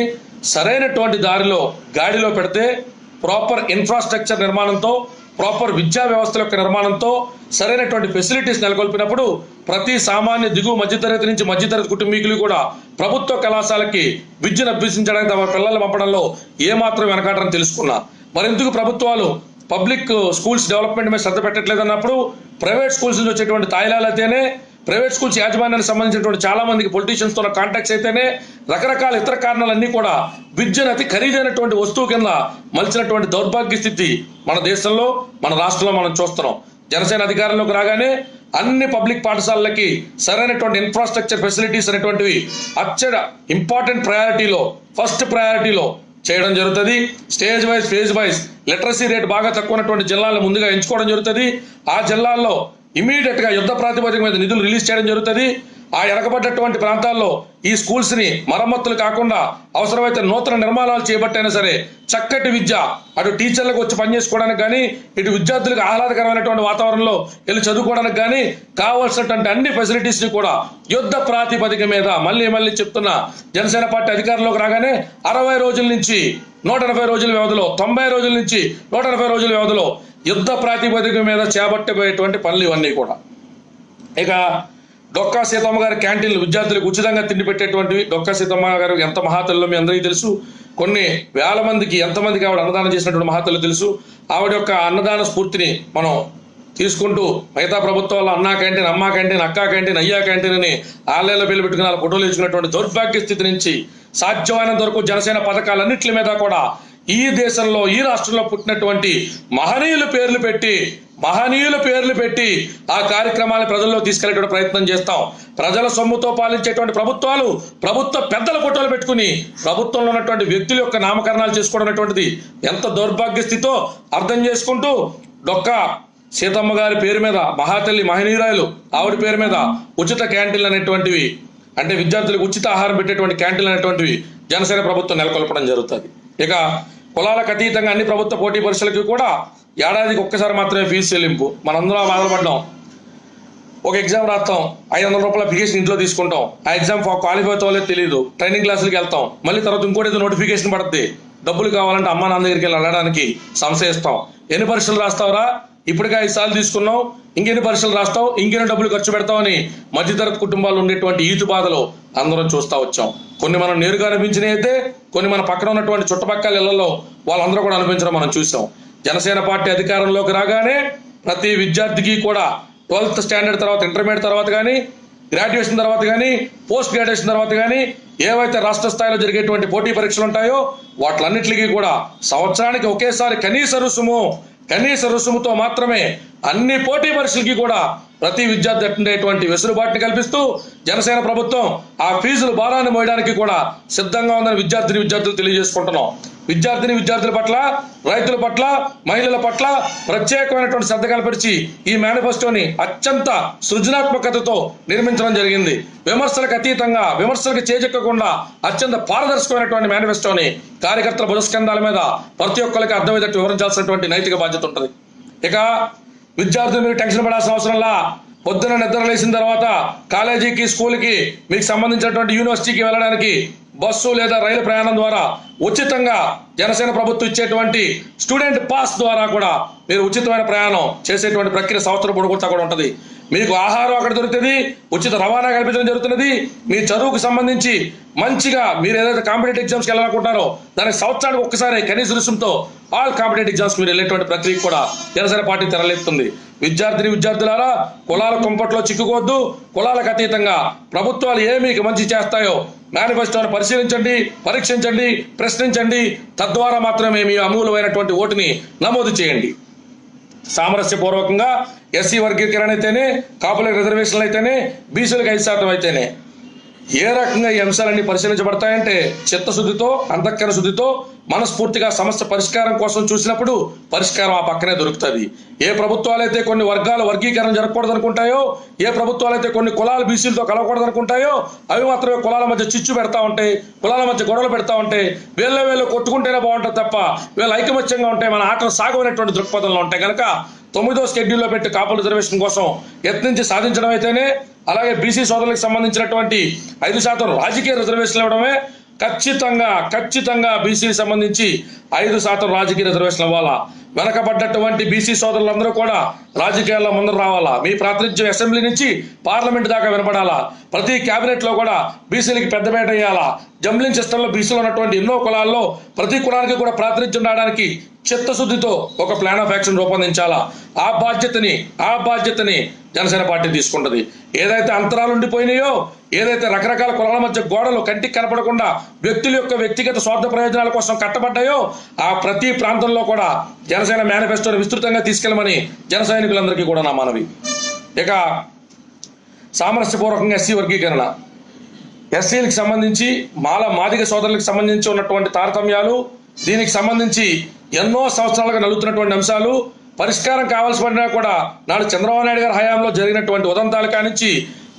సరైనటువంటి దారిలో గాడిలో పెడితే ప్రాపర్ ఇన్ఫ్రాస్ట్రక్చర్ నిర్మాణంతో, ప్రాపర్ విద్యా వ్యవస్థల యొక్క నిర్మాణంతో సరైనటువంటి ఫెసిలిటీస్ నెలకొల్పినప్పుడు ప్రతి సామాన్య దిగువ మధ్యతరగతి నుంచి మధ్యతరగతి కుటుంబీకులు కూడా ప్రభుత్వ కళాశాలకి విద్యను అభ్యసించడానికి తమ పిల్లలు పంపడంలో ఏమాత్రం వెనకాడని తెలుసుకున్నా. మరెందుకు ప్రభుత్వాలు పబ్లిక్ స్కూల్స్ డెవలప్మెంట్ మీద శ్రద్ధ పెట్టట్లేదు అన్నప్పుడు ప్రైవేట్ స్కూల్స్ నుంచి వచ్చేటువంటి తాయిలాలు అయితేనే, ప్రైవేట్ స్కూల్స్ యాజమాన్యానికి సంబంధించినటువంటి చాలా మందికి పొలిటీషియన్స్తో ఉన్న కాంటాక్ట్స్ అయితేనే, రకరకాల ఇతర కారణాలన్నీ కూడా విద్యను అతి ఖరీదైనటువంటి వస్తువు కింద మలిచినటువంటి దౌర్భాగ్య స్థితి మన దేశంలో, మన రాష్ట్రంలో మనం చూస్తున్నాం. జనసేన అధికారంలోకి రాగానే అన్ని పబ్లిక్ పాఠశాలలకి సరైనటువంటి ఇన్ఫ్రాస్ట్రక్చర్ ఫెసిలిటీస్ అనేటువంటివి అత్యంత ఇంపార్టెంట్ ప్రయారిటీలో, ఫస్ట్ ప్రయారిటీలో చేయడం జరుగుతుంది. Stage wise, phase wise literacy rate బాగా తక్కువ ఉన్నటువంటి జిల్లాలను ముందుగా ఎంచుకోవడం జరుగుతుంది. ఆ జిల్లాల్లో ఇమీడియట్ గా యుద్ధ ప్రాతిపదిక మీద నిధులు రిలీజ్ చేయడం జరుగుతుంది. ఆ వెనకబడ్డటువంటి ప్రాంతాల్లో ఈ స్కూల్స్ ని మరమ్మతులు కాకుండా అవసరమైతే నూతన నిర్మాణాలు చేపట్టైనా సరే చక్కటి విద్య అటు టీచర్లకు వచ్చి పనిచేసుకోవడానికి కానీ, ఇటు విద్యార్థులకు ఆహ్లాదకరమైనటువంటి వాతావరణంలో వెళ్ళి చదువుకోవడానికి కానీ కావాల్సినటువంటి అన్ని ఫెసిలిటీస్ ని కూడా యుద్ధ ప్రాతిపదిక మీద మళ్ళీ చెప్తున్న జనసేన పార్టీ అధికారంలోకి రాగానే 60 రోజుల నుంచి 180 రోజుల వ్యవధిలో, 90 రోజుల నుంచి 180 రోజుల వ్యవధిలో యుద్ధ ప్రాతిపదిక మీద చేపట్టబోయేటువంటి పనులు ఇవన్నీ కూడా. ఇక డొక్కా సీతమ్మ గారి క్యాంటీన్లు విద్యార్థులకు ఉచితంగా తిండి పెట్టేటువంటివి. డొక్కా సీతమ్మ గారు ఎంత మహాతల్లో మీ అందరికీ తెలుసు. కొన్ని వేల మందికి, ఎంతమందికి ఆవిడ అన్నదానం చేసినటువంటి మహాతల్లో తెలుసు. ఆవిడ యొక్క అన్నదాన స్ఫూర్తిని మనం తీసుకుంటూ మిగతా ప్రభుత్వాల్లో అన్నా క్యాంటీన్, అమ్మా క్యాంటీన్, అక్కా క్యాంటీన్, అయ్యా క్యాంటీన్ అని ఆన్లైన్లో పేర్లు పెట్టుకుని వాళ్ళ ఫోటోలు ఇచ్చుకున్నటువంటి దౌర్భాగ్య స్థితి నుంచి సాధ్యమైనంత వరకు జనసేన పథకాలన్నింటి మీద కూడా ఈ దేశంలో, ఈ రాష్ట్రంలో పుట్టినటువంటి మహనీయుల పేర్లు పెట్టి ఆ కార్యక్రమాన్ని ప్రజల్లో తీసుకెళ్లేటువంటి ప్రయత్నం చేస్తాం. ప్రజల సొమ్ముతో పాలించేటువంటి ప్రభుత్వాలు, ప్రభుత్వ పెద్దల ఫోటోలు పెట్టుకుని ప్రభుత్వంలో ఉన్నటువంటి వ్యక్తుల యొక్క నామకరణాలు చేసుకోవడం అనేటువంటిది ఎంత దౌర్భాగ్య స్థితో అర్థం చేసుకుంటూ, డొక్కా సీతమ్మ గారి పేరు మీద, మహాతల్లి మహనీయురాయలు ఆవిడ పేరు మీద ఉచిత క్యాంటీన్లు అనేటువంటివి, అంటే విద్యార్థులకు ఉచిత ఆహారం పెట్టేటువంటి క్యాంటీన్లు అనేటువంటివి జనసేన ప్రభుత్వం నెలకొల్పడం జరుగుతుంది. ఇక కులాలకు అతీతంగా అన్ని ప్రభుత్వ పోటీ పరీక్షలకి కూడా ఏడాదికి ఒక్కసారి మాత్రమే ఫీజు చెల్లింపు. మనందరం బాధపడ్డాం. ఒక ఎగ్జామ్ రాస్తాం, 500 రూపాయల అప్లికేషన్ ఇంట్లో తీసుకుంటాం. ఆ ఎగ్జామ్ క్వాలిఫై అవుతావో తెలియదు. ట్రైనింగ్ క్లాసులకి వెళ్తాం, మళ్ళీ తర్వాత ఇంకోటి ఏదో నోటిఫికేషన్ పడుతుంది. డబ్బులు కావాలంటే అమ్మా నాన్న దగ్గరికి వెళ్ళి అడగడానికి సంశయిస్తాం. ఎన్ని పరీక్షలు రాస్తావురా, ఇప్పటికే 5 సార్లు తీసుకున్నావు, ఇంకెన్ని పరీక్షలు రాస్తావు, ఇంకెన్ని డబ్బులు ఖర్చు పెడతావని మధ్యతరగతి కుటుంబాలు ఉండేటువంటి ఈతు బాధలు అందరం చూస్తూ వచ్చాం. కొన్ని మనం నేరుగా అనిపించినవి అయితే, కొన్ని మన పక్కన ఉన్నటువంటి చుట్టుపక్కల ఇళ్లలో వాళ్ళందరూ కూడా అనిపించడం మనం చూసాం. జనసేన పార్టీ అధికారంలోకి రాగానే ప్రతి విద్యార్థికి కూడా 12th స్టాండర్డ్ తర్వాత, ఇంటర్మీడియట్ తర్వాత కానీ, గ్రాడ్యుయేషన్ తర్వాత కానీ, పోస్ట్ గ్రాడ్యుయేషన్ తర్వాత కానీ ఏవైతే రాష్ట్ర స్థాయిలో జరిగేటువంటి పోటీ పరీక్షలు ఉంటాయో వాటిలన్నిటికీ కూడా సంవత్సరానికి ఒకేసారి కనీస రుసుముతో మాత్రమే అన్ని పోటీ పరీక్షలకి కూడా ప్రతి విద్యార్థి ఉండేటువంటి వెసులుబాటుని కల్పిస్తూ జనసేన ప్రభుత్వం ఆ ఫీజుల భారాన్ని మోయడానికి కూడా సిద్ధంగా ఉందని విద్యార్థులు తెలియజేసుకుంటున్నాం. విద్యార్థుల పట్ల, రైతుల పట్ల, మహిళల పట్ల ప్రత్యేకమైనటువంటి శ్రద్ధ కల్పించి ఈ మేనిఫెస్టోని అత్యంత సృజనాత్మకతతో నిర్మించడం జరిగింది. విమర్శలకు అతీతంగా, విమర్శలకు చేజెక్కకుండా అత్యంత పారదర్శకమైనటువంటి మేనిఫెస్టోని కార్యకర్తల పురస్కంధాల మీద ప్రతి ఒక్కరికి అర్థమయ్యేటట్టు వివరించాల్సినటువంటి నైతిక బాధ్యత ఉంటుంది. ఇక విద్యార్థులు మీరు టెన్షన్ పడాల్సిన అవసరంలా, పొద్దున నిద్ర లేచిన తర్వాత కాలేజీకి, స్కూల్కి, మీకు సంబంధించినటువంటి యూనివర్సిటీకి వెళ్ళడానికి బస్సు లేదా రైలు ప్రయాణం ద్వారా ఉచితంగా జనసేన ప్రభుత్వం ఇచ్చేటువంటి స్టూడెంట్ పాస్ ద్వారా కూడా మీరు ఉచితమైన ప్రయాణం చేసేటువంటి ప్రక్రియ సంవత్సరం పొడుగుతా కూడా ఉంటుంది. మీకు ఆహారం అక్కడ దొరుకుతుంది, ఉచిత రవాణా కల్పించడం జరుగుతున్నది. మీ చదువుకు సంబంధించి మంచిగా మీరు ఏదైతే కాంపిటేటివ్ ఎగ్జామ్స్కి వెళ్ళాలనుకుంటారో దానికి సంవత్సరానికి ఒక్కసారి కనీస రుసుముతో ఆల్ కాంపిటేటివ్ ఎగ్జామ్స్ మీరు వెళ్ళేటువంటి ప్రక్రియ కూడా జనసేన పార్టీ తెరలేస్తుంది. విద్యార్థులారా, కులాల కుంపట్లో చిక్కుకోవద్దు. కులాలకు అతీతంగా ప్రభుత్వాలు ఏ మీకు మంచి చేస్తాయో మేనిఫెస్టోను పరిశీలించండి, పరీక్షించండి, ప్రశ్నించండి. తద్వారా మాత్రమే మీ అమూలమైనటువంటి ఓటుని నమోదు చేయండి. సామరస్యపూర్వకంగా ఎస్సీ వర్గీకరణ అయితేనే, కాపులకు రిజర్వేషన్లు అయితేనే, బీసీలకు 5% అయితేనే ఏ రకంగా ఈ అంశాలన్నీ పరిశీలించబడతాయంటే చిత్తశుద్ధితో, అంతఃకరణ శుద్ధితో, మనస్ఫూర్తిగా సమస్య పరిష్కారం కోసం చూసినప్పుడు పరిష్కారం ఆ పక్కనే దొరుకుతుంది. ఏ ప్రభుత్వాలైతే కొన్ని వర్గాల వర్గీకరణ జరగకూడదు అనుకుంటాయో, ఏ ప్రభుత్వాలైతే కొన్ని కులాలు బీసీలతో కలవకూడదు అనుకుంటాయో అవి మాత్రమే కులాల మధ్య చిచ్చు పెడతా ఉంటాయి, కులాల మధ్య గొడవలు పెడతా ఉంటాయి. వీళ్ళు కొట్టుకుంటేనే బాగుంటుంది తప్ప వీళ్ళు ఐకమత్యంగా ఉంటే మన ఆటలు సాగమైనటువంటి దృక్పథంలో ఉంటాయి. కనుక 9వ షెడ్యూల్లో పెట్టి కాపుల రిజర్వేషన్ కోసం యత్నించి సాధించడం అయితేనే, అలాగే బీసీ సోదరులకు సంబంధించినటువంటి 5% రాజకీయ రిజర్వేషన్లు ఇవ్వడమే, ఖచ్చితంగా బీసీకి సంబంధించి 5% రాజకీయ రిజర్వేషన్ అవ్వాలా. వెనకబడ్డటువంటి బీసీ సోదరులందరూ కూడా రాజకీయాల్లో ముందరు రావాలా. మీ ప్రాతినిధ్యం అసెంబ్లీ నుంచి పార్లమెంట్ దాకా వినపడాలా. ప్రతి క్యాబినెట్ లో కూడా బీసీలకి పెద్దపేట వేయాలా. జంబ్లింగ్ సిస్టంలో బీసీలో ఉన్నటువంటి ఎన్నో కులాల్లో ప్రతి కులానికి కూడా ప్రాతినిధ్యం రావడానికి చిత్తశుద్ధితో ఒక ప్లాన్ ఆఫ్ యాక్షన్ రూపొందించాలా. ఆ బాధ్యతని జనసేన పార్టీ తీసుకుంటది. ఏదైతే అంతరాలు ఉండిపోయినాయో, ఏదైతే రకరకాల కులాల మధ్య గోడలు కంటికి కనపడకుండా వ్యక్తుల యొక్క వ్యక్తిగత స్వార్థ ప్రయోజనాల కోసం కట్టబడ్డాయో ఆ ప్రతి ప్రాంతంలో కూడా జనసేన మేనిఫెస్టోని విస్తృతంగా తీసుకెళ్లమని జన సైనికులందరికీ కూడా నా మనవి. ఇక సామరస్యపూర్వకంగా ఎస్సీ వర్గీకరణ, ఎస్సీలకు సంబంధించి మాదిగ సోదరులకు సంబంధించి ఉన్నటువంటి తారతమ్యాలు, దీనికి సంబంధించి ఎన్నో సంవత్సరాలుగా నలుగుతున్నటువంటి అంశాలు పరిష్కారం కావాల్సి పడినా కూడా నాడు చంద్రబాబు నాయుడు గారి హయాంలో జరిగినటువంటి ఉదంతాల కానించి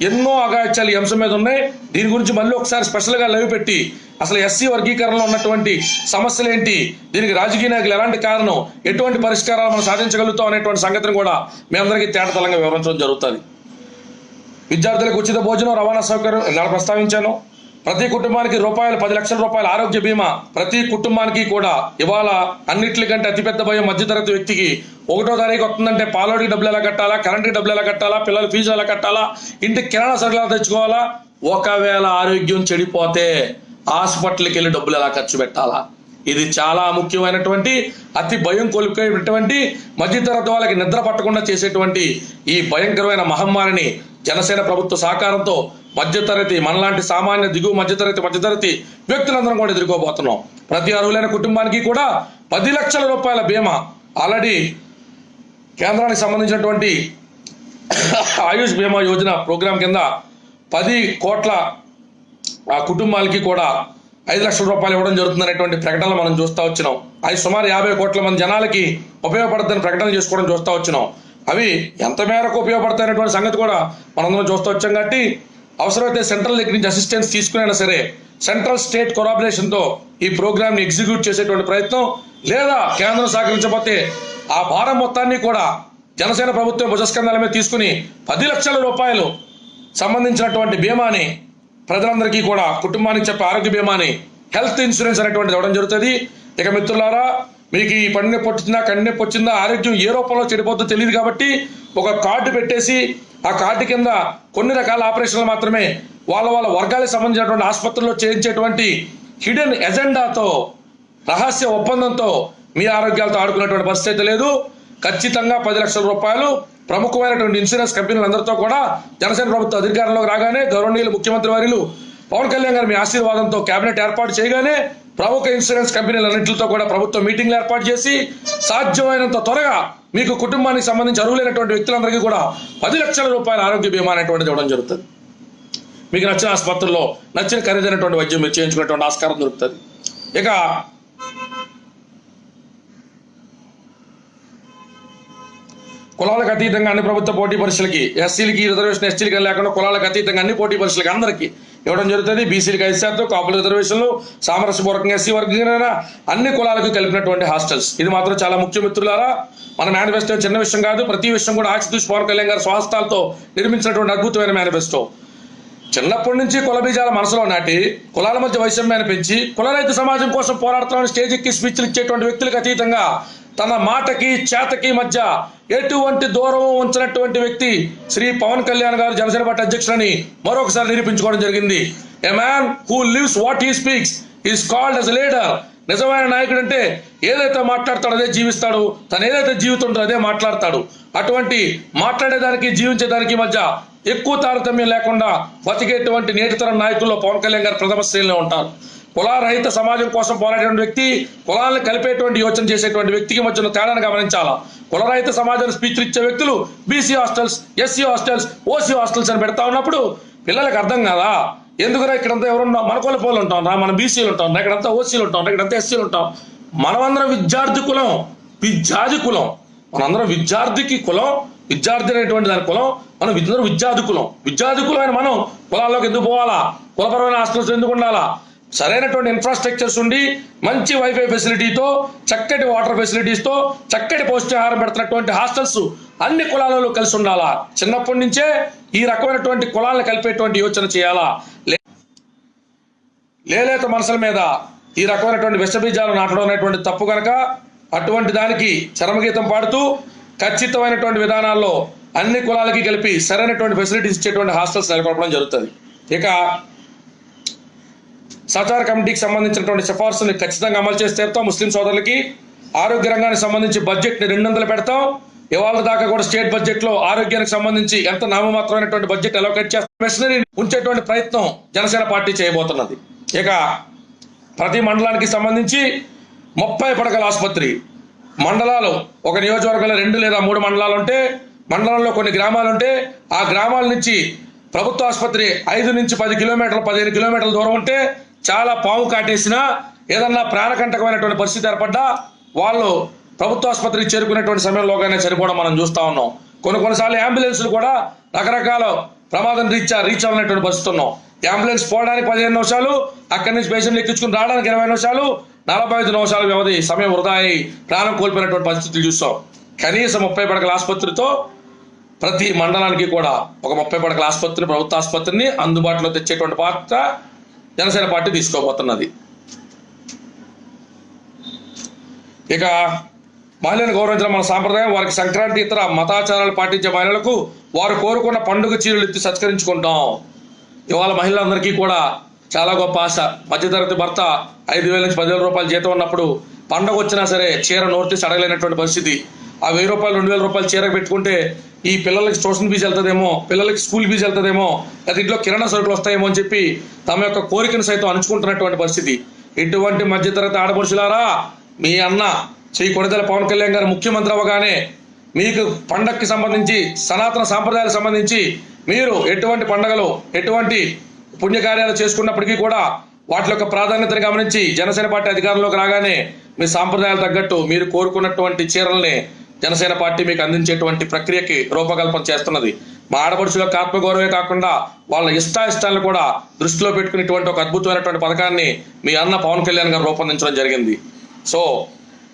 ఎన్నో అగాత్యాలు ఈ అంశం మీద ఉన్నాయి. దీని గురించి మళ్ళీ ఒకసారి స్పెషల్గా లైవ్ పెట్టి అసలు ఎస్సీ వర్గీకరణలో ఉన్నటువంటి సమస్యలు ఏంటి, దీనికి రాజకీయ నాయకులు ఎలాంటి కారణం, ఎటువంటి పరిష్కారాలు మనం సాధించగలుగుతాం అనేటువంటి సంగతిని కూడా మీ అందరికీ తేటతలంగా వివరించడం జరుగుతుంది. విద్యార్థులకు ఉచిత భోజనం, రవాణా సౌకర్యం ఇలా ప్రస్తావించాను. ప్రతి కుటుంబానికి ₹10 లక్షల ఆరోగ్య బీమా ప్రతి కుటుంబానికి కూడా ఇవాళ అన్నిట్లకంటే అతిపెద్ద భయం మధ్యతరగతి వ్యక్తికి 1వ తారీఖు వస్తుందంటే పాలోడికి డబ్బులు ఎలా కట్టాలా, కరెంటుకి డబ్బులు ఎలా కట్టాలా, పిల్లల ఫీజు ఎలా కట్టాలా, ఇంటికి కిరాణా సరుకులు ఎలా తెచ్చుకోవాలా, ఒకవేళ ఆరోగ్యం చెడిపోతే హాస్పిటల్కి వెళ్ళి డబ్బులు ఎలా ఖర్చు పెట్టాలా. ఇది చాలా ముఖ్యమైనటువంటి అతి భయం కోల్పోయేటువంటి మధ్యతరగతి వాళ్ళకి నిద్ర పట్టకుండా చేసేటువంటి ఈ భయంకరమైన మహమ్మారిని జనసేన ప్రభుత్వ సహకారంతో మధ్యతరగతి మనలాంటి సామాన్య దిగువ మధ్యతరగతి వ్యక్తులందరం కూడా ఎదుర్కోబోతున్నాం. ప్రతి అర్హులైన కుటుంబానికి కూడా ₹10 లక్షల బీమా ఆల్రెడీ కేంద్రానికి సంబంధించినటువంటి ఆయుష్ బీమా యోజన ప్రోగ్రాం కింద 10 కోట్ల కుటుంబాలకి కూడా ₹5 లక్షల ఇవ్వడం జరుగుతుందనేటువంటి ప్రకటనలు మనం చూస్తూ వచ్చినాం. అవి సుమారు 50 కోట్ల మంది జనాలకి ఉపయోగపడుతుందని ప్రకటన చేసుకోవడం చూస్తూ వచ్చినాం. అవి ఎంత మేరకు ఉపయోగపడతాయనేటువంటి సంగతి కూడా మనందరం చూస్తూ వచ్చాం. కాబట్టి అవసరమైతే సెంట్రల్ దగ్గర నుంచి అసిస్టెన్స్ తీసుకునైనా సరే సెంట్రల్ స్టేట్ కొలాబరేషన్తో ఈ ప్రోగ్రామ్ని ఎగ్జిక్యూట్ చేసేటువంటి ప్రయత్నం, లేదా కేంద్రం సహకరించకపోతే ఆ భారం మొత్తాన్ని కూడా జనసేన ప్రభుత్వం భుజస్కంధాల మీద తీసుకుని ₹10 లక్షల సంబంధించినటువంటి బీమాని ప్రజలందరికీ కూడా కుటుంబానికి చెప్పే ఆరోగ్య బీమాని హెల్త్ ఇన్సూరెన్స్ అనేటువంటిది ఇవ్వడం జరుగుతుంది. ఇక మిత్రులారా, మీకు ఈ పండు నొప్పి వచ్చిందా, కన్ను నొప్పి వచ్చిందా, ఆరోగ్యం ఏ రూపంలో చెడిపోతుందో తెలియదు కాబట్టి ఒక కార్డు పెట్టేసి ఆ కార్డు కింద కొన్ని రకాల ఆపరేషన్లు మాత్రమే వాళ్ళ వర్గాలకు సంబంధించినటువంటి ఆసుపత్రుల్లో చేయించేటువంటి హిడెన్ ఎజెండాతో, రహస్య ఒప్పందంతో మీ ఆరోగ్యాలతో ఆడుకునేటువంటి పరిస్థితి లేదు. ఖచ్చితంగా ₹10 లక్షల ప్రముఖమైనటువంటి ఇన్సూరెన్స్ కంపెనీలందరితో కూడా జనసేన ప్రభుత్వ అధికారంలోకి రాగానే గౌరవనీయులు ముఖ్యమంత్రి వర్యులు పవన్ కళ్యాణ్ గారు మీ ఆశీర్వాదంతో కేబినెట్ ఏర్పాటు చేయగానే ప్రముఖ ఇన్సూరెన్స్ కంపెనీలన్నింటితో కూడా ప్రభుత్వం మీటింగ్లు ఏర్పాటు చేసి సాధ్యమైనంత త్వరగా మీకు కుటుంబానికి సంబంధించి అర్హులైనటువంటి వ్యక్తులందరికీ కూడా ₹10 లక్షల ఆరోగ్య బీమా అనేటువంటిది ఇవ్వడం జరుగుతుంది. మీకు నచ్చిన ఆసుపత్రుల్లో నచ్చిన ఖరీదైనటువంటి వైద్యం మీరు చేయించుకునేటువంటి ఆస్కారం దొరుకుతుంది. ఇక కులాలకు అతీతంగా అన్ని ప్రభుత్వ పోటీ పరీక్షలకి ఎస్సీలకి రిజర్వేషన్, ఎస్టీలకి లేకుండా కులాలకు అతీతంగా అన్ని పోటీ పరీక్షలకి అందరికీ ఇవ్వడం జరుగుతుంది. బీసీలకి 5%, కాపుల రిజర్వేషన్లు, సామరస్యపూర్వకంగా ఎస్సీ వర్గీకరణ, అన్ని కులాలకు కలిపినటువంటి హాస్టల్స్. ఇది మాత్రం చాలా ముఖ్య మిత్రులారా. మన మేనిఫెస్టో చిన్న విషయం కాదు. ప్రతి విషయం కూడా ఆచితూచి పవన్ కళ్యాణ్ గారు స్వహస్తాలతో నిర్మించినటువంటి అద్భుతమైన మేనిఫెస్టో. చిన్నప్పటి నుంచి కుల బీజాల మనసులో నాటి కులాల మధ్య వైషమ్యాన్ని పెంచి కులరైతు సమాజం కోసం పోరాడుతున్న స్టేజ్ ఎక్కి స్పీచ్లు ఇచ్చేటువంటి వ్యక్తులకు అతీతంగా తన మాటకి చేతకి మధ్య ఎటువంటి దూరం ఉంచినటువంటి వ్యక్తి శ్రీ పవన్ కళ్యాణ్ గారు జనసేన పార్టీ అధ్యక్షులని మరొకసారి నిరూపించుకోవడం జరిగింది. ఏ man who lives what he speaks is called as a leader. నిజమైన నాయకుడు అంటే ఏదైతే మాట్లాడతాడో అదే జీవిస్తాడు, తను ఏదైతే జీవితుంటో అదే మాట్లాడతాడు. అటువంటి మాట్లాడేదానికి జీవించేదానికి మధ్య ఎక్కువ తారతమ్యం లేకుండా బతికేటువంటి నేటితరం నాయకుల్లో పవన్ కళ్యాణ్ గారు ప్రథమ శ్రేణిలో ఉంటారు. కులారహిత సమాజం కోసం పోరాడేటువంటి వ్యక్తి, కులాలను కలిపేటువంటి యోచన చేసేటువంటి వ్యక్తికి మధ్య తేడాను గమనించాలా. కులరహిత సమాజానికి స్పీచ్లు ఇచ్చే వ్యక్తులు BC hostels, SC hostels, OC hostels అని పెడతా ఉన్నప్పుడు పిల్లలకు అర్థం కాదా? ఎందుకురా ఇక్కడంతా ఎవరున్నా మన కులపోలు ఉంటాం రా, మన బీసీలు ఉంటాం రా, ఇక్కడంతా ఓసీలు ఉంటాం రా, ఇక్కడంతా ఎస్సీలు ఉంటాం. మనమందరం విద్యార్థి కులం, విద్యార్థి కులం. మనందరం విద్యార్థికి కులం, విద్యార్థి అనేటువంటి దాని కులం. మనం విద్యార్థి కులం. విద్యార్థి కులమైన మనం కులాల్లోకి ఎందుకు పోవాలా? కులపరమైన హాస్టల్స్ ఎందుకు ఉండాలా? సరైనటువంటి ఇన్ఫ్రాస్ట్రక్చర్స్ ఉండి మంచి వైఫై ఫెసిలిటీతో, చక్కటి వాటర్ ఫెసిలిటీస్తో, చక్కటి పౌష్టికాహారం పెడుతున్నటువంటి హాస్టల్స్ అన్ని కులాలలో కలిసి ఉండాలా. చిన్నప్పటి నుంచే ఈ రకమైనటువంటి కులాలను కలిపేటువంటి యోచన చేయాలా. లేలేత మనసుల మీద ఈ రకమైనటువంటి విషబీజాలు నాటడం అనేటువంటి తప్పు కనుక అటువంటి దానికి చరమగీతం పాడుతూ ఖచ్చితమైనటువంటి విధానాల్లో అన్ని కులాలకి కలిపి సరైనటువంటి ఫెసిలిటీస్ ఇచ్చేటువంటి హాస్టల్స్ నెలకొల్పడం జరుగుతుంది. ఇక సచార కమిటీకి సంబంధించినటువంటి సిఫార్సుని ఖచ్చితంగా అమలు చేసి తీరుతాం. ముస్లిం సోదరులకి ఆరోగ్య రంగానికి సంబంధించి బడ్జెట్ని 200 పెడతాం. ఇవాళ దాకా కూడా స్టేట్ బడ్జెట్లో ఆరోగ్యానికి సంబంధించి ఎంత నామమాత్రమైనటువంటి బడ్జెట్ అలోకేట్ చేస్తాం, మిషనరీ ఉంచేటువంటి ప్రయత్నం జనసేన పార్టీ చేయబోతున్నది. ఇక ప్రతి మండలానికి సంబంధించి 30 పడకల ఆసుపత్రి, మండలాలు ఒక నియోజకవర్గంలో 2 లేదా 3 మండలాలు ఉంటే, మండలంలో కొన్ని గ్రామాలు ఉంటే ఆ గ్రామాల నుంచి ప్రభుత్వ ఆసుపత్రి 5 నుంచి 10 కిలోమీటర్లు 15 కిలోమీటర్ల దూరం ఉంటే చాలా పాము కాటేసినా ఏదన్నా ప్రాణకంటకమైనటువంటి పరిస్థితి ఏర్పడ్డా వాళ్ళు ప్రభుత్వ ఆసుపత్రికి చేరుకునేటువంటి సమయంలోగానే చనిపోవడం మనం చూస్తూ ఉన్నాం. కొన్నిసార్లు అంబులెన్స్లు కూడా రకరకాల ప్రమాదం రీచ్ అవ్వనటువంటి పరిస్థితి ఉన్నాం. అంబులెన్స్ పోవడానికి 15 నిమిషాలు, అక్కడి నుంచి పేషెంట్లు ఎక్కించుకుని రావడానికి 20 నిమిషాలు, 45 నిమిషాల వ్యవధి సమయం వృధా అయి ప్రాణం కోల్పోయినటువంటి పరిస్థితులు చూస్తాం. కనీసం 30 పడకల ఆసుపత్రితో ప్రతి మండలానికి కూడా ఒక 30 పడకల ఆసుపత్రి, ప్రభుత్వ ఆసుపత్రిని అందుబాటులో తెచ్చేటువంటి పాత్ర జనసేన పార్టీ తీసుకోబోతున్నది. ఇక మహిళలను గౌరవించడం మన సాంప్రదాయం. వారికి సంక్రాంతి ఇతర మతాచారాలు పాటించే మహిళలకు వారు కోరుకున్న పండుగ చీరలు ఎత్తి సత్కరించుకుంటాం. ఇవాళ మహిళలందరికీ కూడా చాలా గొప్ప ఆశ. మధ్యతరగతి భర్త 5,000 నుంచి 10,000 రూపాయలు జీతం ఉన్నప్పుడు పండుగ వచ్చినా సరే చీర నోర్తీసి అడగలేనటువంటి పరిస్థితి. ఆ 1,000 రూపాయలు 2,000 రూపాయలు చీర పెట్టుకుంటే ఈ పిల్లలకి ట్యూషన్ ఫీజు వెళ్తుందేమో, పిల్లలకి స్కూల్ ఫీజు వెళ్తుందేమో, లేదా ఇంట్లో కిరాణా సరుకులు వస్తాయేమో అని చెప్పి తమ యొక్క కోరికను సైతం అణుచుకుంటున్నటువంటి పరిస్థితి. ఇటువంటి మధ్యతరగతి ఆడపడుచులారా, మీ అన్న శ్రీ కొణిదెల పవన్ కళ్యాణ్ గారు ముఖ్యమంత్రి అవ్వగానే మీకు పండగకి సంబంధించి, సనాతన సాంప్రదాయాలకు సంబంధించి మీరు ఎటువంటి పండుగలు, ఎటువంటి పుణ్యకార్యాలు చేసుకున్నప్పటికీ కూడా వాటి యొక్క ప్రాధాన్యతను గమనించి జనసేన పార్టీ అధికారంలోకి రాగానే మీ సాంప్రదాయాలు తగ్గట్టు మీరు కోరుకున్నటువంటి చీరల్ని జనసేన పార్టీ మీకు అందించేటువంటి ప్రక్రియకి రూపకల్పన చేస్తున్నది. మా ఆడపడుచులకు ఆత్మగౌరవమే కాకుండా వాళ్ళ ఇష్టాయిష్టాలను కూడా దృష్టిలో పెట్టుకునేటువంటి ఒక అద్భుతమైనటువంటి పథకాన్ని మీ అన్న పవన్ కళ్యాణ్ గారు రూపొందించడం జరిగింది. సో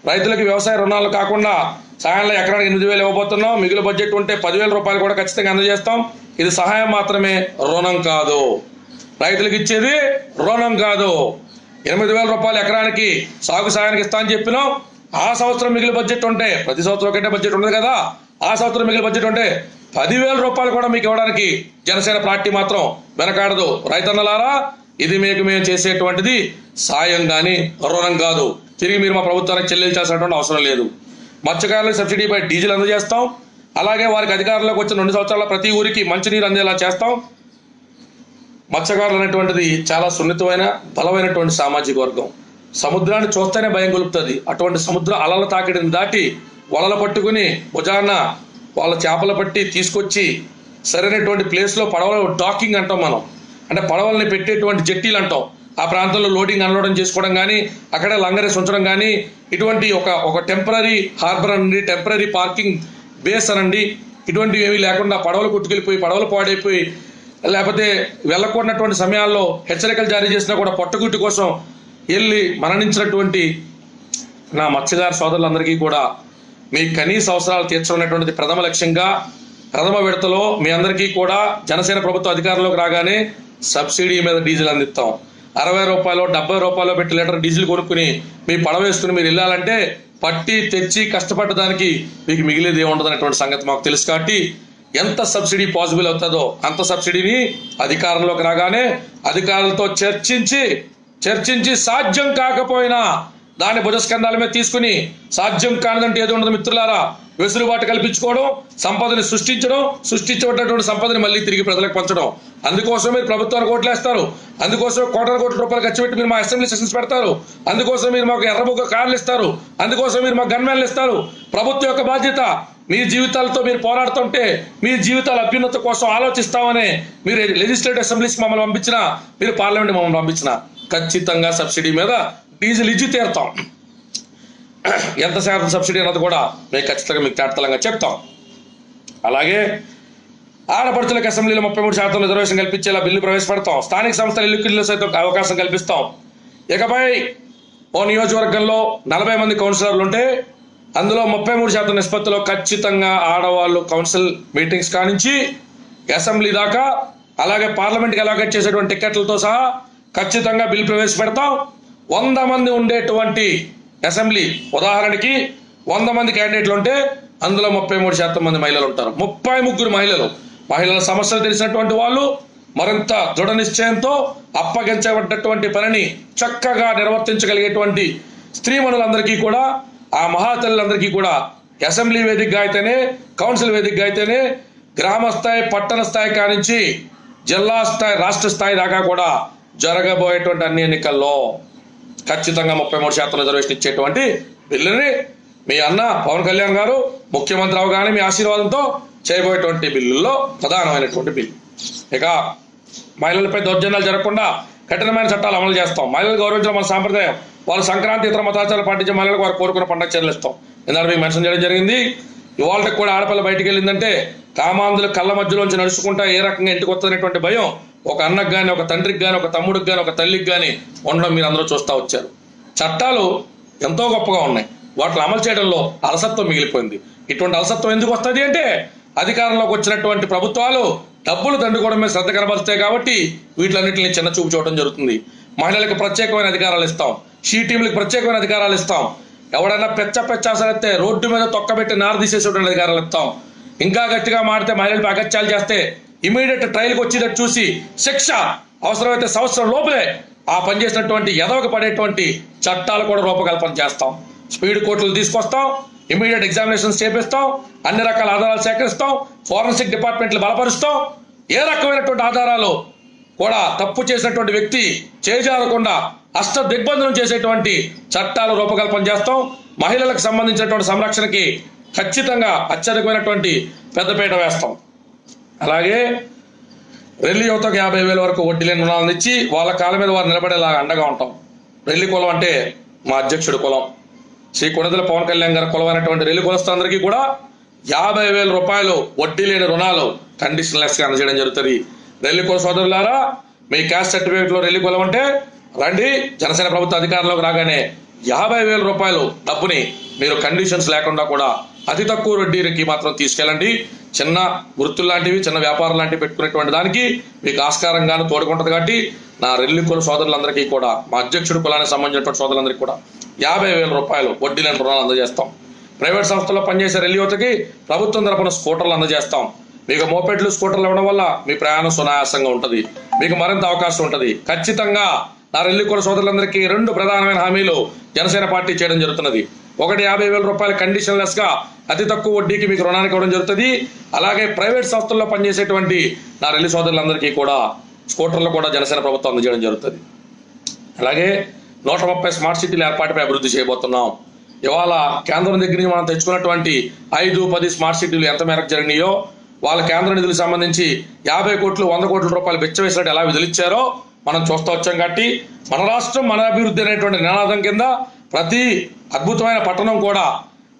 రైతులకి వ్యవసాయ రుణాలు కాకుండా సహాయంలో ఎకరానికి 8,000 ఇవ్వబోతున్నాం. మిగిలిన బడ్జెట్ ఉంటే 10,000 రూపాయలు కూడా ఖచ్చితంగా అందజేస్తాం. ఇది సహాయం మాత్రమే, రుణం కాదు. రైతులకు ఇచ్చేది రుణం కాదు. 8,000 రూపాయలు ఎకరానికి సాగు సహాయానికి ఇస్తా అని చెప్పినాం. ఆ సంవత్సరం మిగిలిన బడ్జెట్ ఉంటే, ప్రతి సంవత్సరం కంటే బడ్జెట్ ఉండదు కదా, ఆ సంవత్సరం మిగిలిన బడ్జెట్ ఉంటే 10,000 రూపాయలు కూడా మీకు ఇవ్వడానికి జనసేన పార్టీ మాత్రం వెనకాడదు. రైతన్నలారా, ఇది మీకు మేము చేసేటువంటిది సాయం కానీ రుణం కాదు. తిరిగి మీరు మా ప్రభుత్వానికి చెల్లించాల్సినటువంటి అవసరం లేదు. మత్స్యకారులకు సబ్సిడీపై డీజిల్ అందజేస్తాం. అలాగే వారికి అధికారంలోకి వచ్చిన 2 సంవత్సరాల ప్రతి ఊరికి మంచినీరు అందేలా చేస్తాం. మత్స్యకారులు అనేటువంటిది చాలా సున్నితమైన, బలమైనటువంటి సామాజిక వర్గం. సముద్రాన్ని చూస్తేనే భయం గొలుపుతుంది. అటువంటి సముద్ర అలల తాకిడిని దాటి వలలు పట్టుకుని భుజాన వాళ్ళ చేపలు పట్టి తీసుకొచ్చి సరైనటువంటి ప్లేస్లో పడవలు డాకింగ్ అంటాం మనం, అంటే పడవల్ని పెట్టేటువంటి జట్టీలు అంటాం. ఆ ప్రాంతంలో లోడింగ్ అన్లోడింగ్ చేసుకోవడం కానీ, అక్కడే లంగరేసి ఉంచడం కానీ, ఇటువంటి ఒక టెంపరీ హార్బర్ అనండి, టెంపరీ పార్కింగ్ బేస్ అనండి, ఇటువంటివి ఏమీ లేకుండా పడవలు కొట్టుకెళ్ళిపోయి, పడవలు పాడైపోయి, లేకపోతే వెళ్ళకూడనటువంటి సమయాల్లో హెచ్చరికలు జారీ చేసినా కూడా పొట్టగుట్టి కోసం వెళ్ళి మరణించినటువంటి నా మత్స్యకార సోదరులందరికీ కూడా మీ కనీస అవసరాలు తీర్చడం ప్రథమ లక్ష్యంగా ప్రథమ విడతలో మీ అందరికీ కూడా జనసేన ప్రభుత్వ అధికారంలోకి రాగానే సబ్సిడీ మీద డీజిల్ అందిస్తాం. 60 రూపాయలు 70 రూపాయలు పెట్టి లీటర్ డీజిల్ కొనుక్కుని మీ పడవ వేసుకుని మీరు వెళ్ళాలంటే పట్టి తెచ్చి కష్టపడ్డదానికి మీకు మిగిలేది ఏముండదు అనేటువంటి సంగతి మాకు తెలుసు. కాబట్టి ఎంత సబ్సిడీ పాసిబుల్ అవుతుందో అంత సబ్సిడీని అధికారంలోకి రాగానే అధికారులతో చర్చించి సాధ్యం కాకపోయినా దాన్ని భుజస్కంధాల మీద తీసుకుని, సాధ్యం కానిదంటే ఏది ఉండదు మిత్రులారా, వెసులుబాటు కల్పించుకోవడం, సంపదని సృష్టించబడినటువంటి సంపదని మళ్ళీ తిరిగి ప్రజలకు పంచడం. అందుకోసం మీరు ప్రభుత్వానికి ఓట్లేస్తారు, అందుకోసం కోట్ల రూపాయలు ఖర్చు పెట్టి మీరు మా అసెంబ్లీ సెషన్స్ పెడతారు, అందుకోసం మీరు మాకు ఎర్రబుగ్గ కార్లు ఇస్తారు, అందుకోసం మీరు మాకు గన్మెన్లు ఇస్తారు. ప్రభుత్వం యొక్క బాధ్యత మీ జీవితాలతో మీరు పోరాడుతుంటే మీ జీవితాల అభ్యున్నత కోసం ఆలోచిస్తామని మీరు లెజిస్లేటివ్ అసెంబ్లీస్కి మమ్మల్ని పంపించినా, మీరు పార్లమెంట్ మమ్మల్ని పంపించినా ఖచ్చితంగా సబ్సిడీ మీద డీజిల్ ఇచ్చి తీరుతాం. ఎంత శాతం సబ్సిడీ అన్నది కూడా మేము ఖచ్చితంగా మీకు తేటతలంగా చెప్తాం. అలాగే ఆడపడుచులకు అసెంబ్లీలో 33% రిజర్వేషన్ కల్పించేలా బిల్లు ప్రవేశపెడతాం. స్థానిక సంస్థల ఎన్నికల్లో సైతం అవకాశం కల్పిస్తాం. ఇకపై ఓ నియోజకవర్గంలో 40 మంది కౌన్సిలర్లు ఉంటే అందులో 33% నిష్పత్తిలో ఖచ్చితంగా ఆడవాళ్ళు కౌన్సిల్ మీటింగ్స్ కానించి అసెంబ్లీ దాకా, అలాగే పార్లమెంట్కి అలాగేట్ చేసేటువంటి టికెట్లతో సహా ఖచ్చితంగా బిల్ ప్రవేశపెడతాం. 100 మంది ఉండేటువంటి అసెంబ్లీ, ఉదాహరణకి 100 మంది క్యాండిడేట్లు ఉంటే అందులో 33% మంది మహిళలు ఉంటారు. 33 మహిళల సమస్యలు తెలిసినటువంటి వాళ్ళు, మరింత దృఢ నిశ్చయంతో అప్పగించబడ్డటువంటి పనిని చక్కగా నిర్వర్తించగలిగేటువంటి స్త్రీమణులందరికీ కూడా, ఆ మహాతల్లులందరికీ కూడా అసెంబ్లీ వేదికగా అయితేనే, కౌన్సిల్ వేదికగా అయితేనే, గ్రామ స్థాయి, పట్టణ స్థాయి కానించి జిల్లా స్థాయి, రాష్ట్ర స్థాయి దాకా కూడా జరగబోయేటువంటి అన్ని ఎన్నికల్లో ఖచ్చితంగా 33% రిజర్వేషన్ ఇచ్చేటువంటి బిల్లుని మీ అన్న పవన్ కళ్యాణ్ గారు ముఖ్యమంత్రి అవగానే మీ ఆశీర్వాదంతో చేయబోయేటువంటి బిల్లుల్లో ప్రధానమైనటువంటి బిల్లు. ఇక మహిళలపై దౌర్జన్యాలు జరగకుండా కఠినమైన చట్టాలు అమలు చేస్తాం. మహిళలు గౌరవించడం మన సాంప్రదాయం. వాళ్ళు సంక్రాంతి ఇతర మతాచారాలు పాటించే మహిళలకు వారు కోరుకున్న పండుగ చర్యలు ఇస్తాం. ఇందాక మీకు మెన్షన్ చేయడం జరిగింది. ఇవాళకి కూడా ఆడపిల్ల బయటికి వెళ్ళిందంటే కామాంధులు కళ్ళ మధ్యలోంచి నడుచుకుంటా ఏ రకంగా ఇంటికి వస్తున్నటువంటి భయం ఒక అన్నకు కానీ, ఒక తండ్రికి కానీ, ఒక తమ్ముడికి కానీ, ఒక తల్లికి కానీ ఉండడం మీరు అందరూ చూస్తూ వచ్చారు. చట్టాలు ఎంతో గొప్పగా ఉన్నాయి, వాటిని అమలు చేయడంలో అలసత్వం మిగిలిపోయింది. ఇటువంటి అలసత్వం ఎందుకు వస్తుంది అంటే అధికారంలోకి వచ్చినటువంటి ప్రభుత్వాలు డబ్బులు దండుకోవడం మీద శ్రద్ధ కనబరుస్తాయి కాబట్టి వీటిలన్నింటినీ చిన్న చూపు చూడడం జరుగుతుంది. మహిళలకు ప్రత్యేకమైన అధికారాలు ఇస్తాం, షీ టీంలకు ప్రత్యేకమైన అధికారాలు ఇస్తాం. ఎవడైనా పెచ్చాసరెత్తే రోడ్డు మీద తొక్కబెట్టి నార తీసేసేటువంటి అధికారాలు ఇస్తాం. ఇంకా గట్టిగా మాడితే మహిళలపై అగత్యాలు చేస్తే ఇమీడియట్ ట్రయల్కి వచ్చేటట్టు చూసి శిక్ష అవసరమైతే సంవత్సరం లోపలే ఆ పనిచేసినటువంటి ఎదవకు పడేటువంటి చట్టాలు కూడా రూపకల్పన చేస్తాం. స్పీడ్ కోర్టులు తీసుకొస్తాం, ఇమీడియట్ ఎగ్జామినేషన్స్ చేపిస్తాం, అన్ని రకాల ఆధారాలు సేకరిస్తాం, ఫోరెన్సిక్ డిపార్ట్మెంట్లు బలపరుస్తాం. ఏ రకమైనటువంటి ఆధారాలు కూడా తప్పు చేసినటువంటి వ్యక్తి చేజారకుండా అష్ట దిగ్బంధనం చేసేటువంటి చట్టాలు రూపకల్పన చేస్తాం. మహిళలకు సంబంధించినటువంటి సంరక్షణకి ఖచ్చితంగా అత్యధికమైనటువంటి పెద్దపీట వేస్తాం. అలాగే రెల్లి యువతకు 50,000 వరకు వడ్డీ లేని రుణాలను ఇచ్చి వాళ్ళ కాళ్ళ మీద వారు నిలబడేలా అండగా ఉంటాం. రెల్లి కులం అంటే మా అధ్యక్షుడి కులం, శ్రీ కొణిదెల పవన్ కళ్యాణ్ గారి కులం అయినటువంటి రెల్లి కులస్తులందరికీ కూడా 50,000 రూపాయలు వడ్డీ లేని రుణాలు కండిషన్లెస్ గా అందజేయడం జరుగుతుంది. రెల్లి కుల సోదరులారా, మీ క్యాస్ట్ సర్టిఫికేట్ లో రెల్లి కులం అంటే రండి, జనసేన ప్రభుత్వ అధికారంలోకి రాగానే 50,000 రూపాయలు డబ్బుని మీరు కండిషన్స్ లేకుండా కూడా అతి తక్కువ వడ్డీకి మాత్రం తీసుకెళ్ళండి. చిన్న వృత్తులు లాంటివి, చిన్న వ్యాపారం లాంటివి పెట్టుకునేటువంటి దానికి మీకు ఆస్కారంగాను తోడుకుంటుంది. కాబట్టి నా రెల్లి కుల సోదరులందరికీ కూడా, మా అధ్యక్షుడి కులానికి సంబంధించినటువంటి సోదరులందరికీ కూడా 50,000 రూపాయలు వడ్డీ లేని రుణాలు అందజేస్తాం. ప్రైవేట్ సంస్థల్లో పనిచేసే రెల్లి యువతకి ప్రభుత్వం తరపున స్కూటర్లు అందజేస్తాం. మీకు మోపెడ్లు, స్కూటర్లు ఇవ్వడం వల్ల మీ ప్రయాణం సునాయాసంగా ఉంటుంది, మీకు మరింత అవకాశం ఉంటుంది. ఖచ్చితంగా నా రెల్లి కుల సోదరులందరికీ 2 ప్రధానమైన హామీలు జనసేన పార్టీ చేయడం జరుగుతున్నది. ఒకటి, 50,000 రూపాయలు కండిషన్లెస్ గా అతి తక్కువ వడ్డీకి మీకు రుణానికి ఇవ్వడం జరుగుతుంది. అలాగే ప్రైవేట్ సంస్థల్లో పనిచేసేటువంటి నా రెల్లి సోదరులందరికీ కూడా స్కూటర్లు కూడా జనసేన ప్రభుత్వం అందజేయడం జరుగుతుంది. అలాగే 130 స్మార్ట్ సిటీల ఏర్పాటుపై అభివృద్ధి చేయబోతున్నాం. ఇవాళ కేంద్రం దగ్గర నుంచి మనం తెచ్చుకున్నటువంటి 5-10 స్మార్ట్ సిటీలు ఎంత మేరకు జరిగినాయో, వాళ్ళ కేంద్ర నిధులకు సంబంధించి 50 కోట్లు 100 కోట్ల రూపాయలు వెచ్చవేసినట్టు ఎలా విధులు ఇచ్చారో మనం చూస్తూ వచ్చాం. కాబట్టి మన రాష్ట్రం మన అభివృద్ధి అనేటువంటి నినాదం కింద ప్రతి అద్భుతమైన పట్టణం కూడా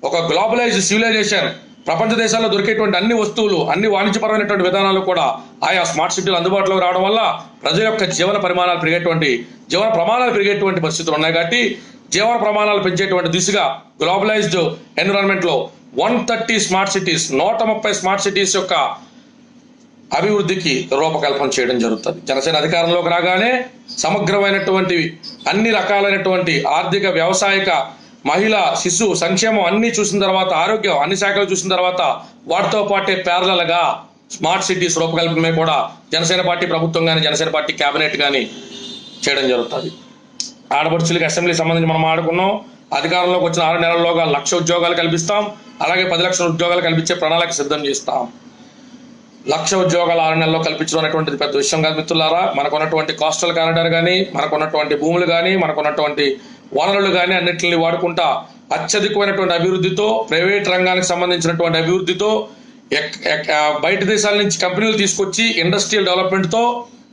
ఒక గ్లోబలైజ్డ్ సివిలైజేషన్, ప్రపంచ దేశాల్లో దొరికేటువంటి అన్ని వస్తువులు, అన్ని వాణిజ్యపరమైనటువంటి విధానాలు కూడా ఆయా స్మార్ట్ సిటీలు అందుబాటులోకి రావడం వల్ల ప్రజల యొక్క జీవన ప్రమాణాలు పెరిగేటువంటి పరిస్థితులు ఉన్నాయి. కాబట్టి జీవన ప్రమాణాలు పెంచేటువంటి దిశగా గ్లోబలైజ్డ్ ఎన్విరాన్మెంట్ లో 130 స్మార్ట్ సిటీస్, 130 స్మార్ట్ సిటీస్ యొక్క అభివృద్ధికి రూపకల్పన చేయడం జరుగుతుంది. జనసేన అధికారంలోకి రాగానే సమగ్రమైనటువంటి అన్ని రకాలైనటువంటి ఆర్థిక, వ్యవసాయక, మహిళ, శిశు సంక్షేమం అన్ని చూసిన తర్వాత, ఆరోగ్యం అన్ని శాఖలు చూసిన తర్వాత వాటితో పాటే ప్యారలల్ గా స్మార్ట్ సిటీస్ రూపకల్పనమే కూడా జనసేన పార్టీ ప్రభుత్వం కానీ, జనసేన పార్టీ కేబినెట్ కానీ చేయడం జరుగుతుంది. ఆడపడుచులకి అసెంబ్లీ సంబంధించి మనం ఆడుకున్నాం. అధికారంలోకి వచ్చిన 6 నెలల్లోగా 1,00,000 ఉద్యోగాలు కల్పిస్తాం. అలాగే 10 లక్షల ఉద్యోగాలు కల్పించే ప్రణాళిక సిద్ధం చేస్తాం. 1,00,000 ఉద్యోగాలు 6 నెలల్లో కల్పించడం అనేటువంటిది పెద్ద విషయం కాదు మిత్రులారా. మనకున్నటువంటి కోస్టల్ కారిడార్ కానీ, మనకున్నటువంటి భూములు కానీ, మనకున్నటువంటి వనరులు కానీ అన్నింటిని వాడుకుంటా అత్యధికమైనటువంటి అభివృద్ధితో, ప్రైవేట్ రంగానికి సంబంధించినటువంటి అభివృద్ధితో, బయట దేశాల నుంచి కంపెనీలు తీసుకొచ్చి ఇండస్ట్రియల్ డెవలప్మెంట్తో,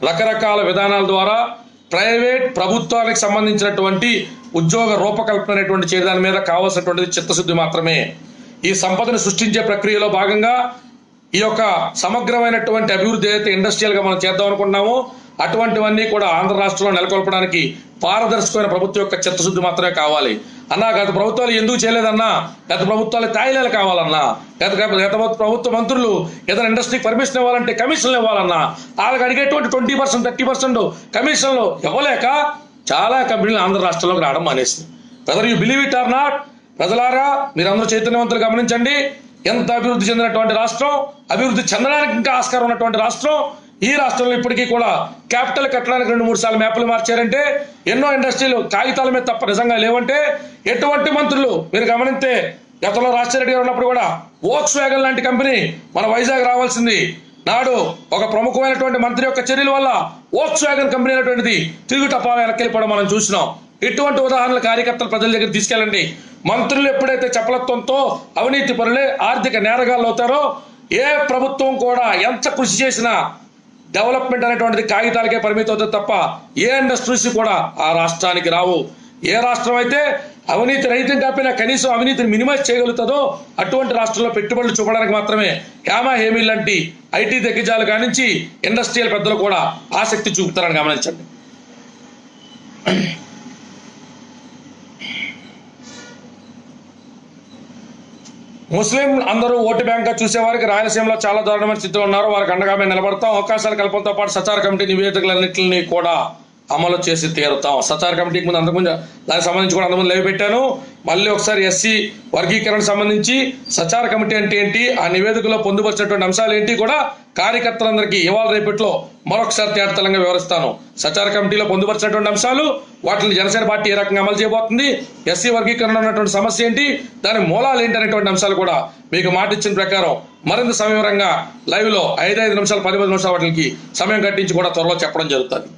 రకరకాల విధానాల ద్వారా ప్రైవేట్ ప్రభుత్వానికి సంబంధించినటువంటి ఉద్యోగ రూపకల్పన అనేటువంటి చేయడాని మీద కావాల్సినటువంటిది చిత్తశుద్ధి మాత్రమే. ఈ సంపదను సృష్టించే ప్రక్రియలో భాగంగా ఈ యొక్క సమగ్రమైనటువంటి అభివృద్ధి ఏదైతే ఇండస్ట్రియల్ గా మనం చేద్దాం అనుకుంటున్నామో అటువంటివన్నీ కూడా ఆంధ్ర రాష్ట్రంలో నెలకొల్పడానికి పారదర్శకమైన ప్రభుత్వం యొక్క చిత్తశుద్ధి మాత్రమే కావాలి అన్నా. గత ప్రభుత్వాలు ఎందుకు చేయలేదన్నా? గత ప్రభుత్వాలు తాయిలాలు కావాలన్నా, గత ప్రభుత్వ మంత్రులు ఏదైనా ఇండస్ట్రీకి పర్మిషన్ ఇవ్వాలంటే కమిషన్లు ఇవ్వాలన్నా, వాళ్ళకి అడిగేటువంటి 20% 30% కమిషన్లు ఇవ్వలేక చాలా కంపెనీలు ఆంధ్ర రాష్ట్రంలోకి రావడం మానేసింది. Whether you believe it or not, ప్రజలారా మీరందరూ చైతన్యవంతులు గమనించండి. ఎంత అభివృద్ధి చెందినటువంటి రాష్ట్రం, అభివృద్ధి చెందడానికి ఇంకా ఆస్కారం ఉన్నటువంటి రాష్ట్రం. ఈ రాష్ట్రంలో ఇప్పటికీ కూడా క్యాపిటల్ కట్టడానికి 2-3 సార్లు మ్యాప్లు మార్చారంటే, ఎన్నో ఇండస్ట్రీలు కాగితాల మీద తప్ప నిజంగా లేవంటే, ఎటువంటి మంత్రులు మీరు గమనిస్తే గతంలో రాజశేఖర గారు ఉన్నప్పుడు కూడా వోక్స్ వ్యాగన్ లాంటి కంపెనీ మన వైజాగ్ రావాల్సింది. నాడు ఒక ప్రముఖమైనటువంటి మంత్రి యొక్క చర్యల వల్ల వోక్స్ వ్యాగన్ కంపెనీ అనేటువంటిది తిరుగు టపాలు వెనక్కి మనం చూసినాం. ఇటువంటి ఉదాహరణలు కార్యకర్తలు ప్రజల దగ్గర తీసుకెళ్ళండి. మంత్రులు ఎప్పుడైతే చపలత్వంతో అవినీతి పరులే ఆర్థిక నేరగాళ్ళు అవుతారో, ఏ ప్రభుత్వం కూడా ఎంత కృషి చేసినా డెవలప్మెంట్ అనేటువంటిది కాగితాలకే పరిమితం అవుతుంది తప్ప ఏ ఇండస్ట్రీస్ కూడా ఆ రాష్ట్రానికి రావు. ఏ రాష్ట్రం అయితే అవినీతి రహితం కాకపోయినా కనీసం అవినీతిని మినిమైజ్ చేయగలుగుతుందో అటువంటి రాష్ట్రంలో పెట్టుబడులు చూపడానికి మాత్రమే హేమా హేమీ లాంటి ఐటీ దిగ్గజాలు కానించి ఇండస్ట్రియల్ పెద్దలు కూడా ఆసక్తి చూపుతారని గమనించండి. ముస్లిం అందరూ ఓటు బ్యాంక్గా చూసేవారికి రాయలసీమలో చాలా దారుణమైన స్థితిలో ఉన్నారు. వారికి అండగా మేము నిలబడతాం. అవకాశాల కల్పనతో పాటు సచార కమిటీ నివేదికలన్నింటినీ కూడా అమలు చేసి తీరుతాం. సచార కమిటీకి ముందు అంతకుముందు దానికి సంబంధించి కూడా అంతకుముందు లైవ్ పెట్టాను. మళ్ళీ ఒకసారి ఎస్సీ వర్గీకరణ సంబంధించి సచార కమిటీ అంటే ఏంటి, ఆ నివేదికలో పొందుపరిచినటువంటి అంశాలు ఏంటి కూడా కార్యకర్తలందరికీ ఇవాళ రేపట్లో మరొకసారి తేటతలంగా వివరిస్తాను. సచార కమిటీలో పొందుపరిచినటువంటి అంశాలు, వాటిని జనసేన పార్టీ ఏ రకంగా అమలు చేయబోతుంది, ఎస్సీ వర్గీకరణ ఉన్నటువంటి సమస్య ఏంటి, దాని మూలాలు ఏంటి అనేటువంటి అంశాలు కూడా మీకు మాట ఇచ్చిన ప్రకారం మరింత సమయంగా లైవ్ లో 5 నిమిషాలు 10 నిమిషాల వాటికి సమయం కట్టించి కూడా త్వరలో చెప్పడం జరుగుతుంది.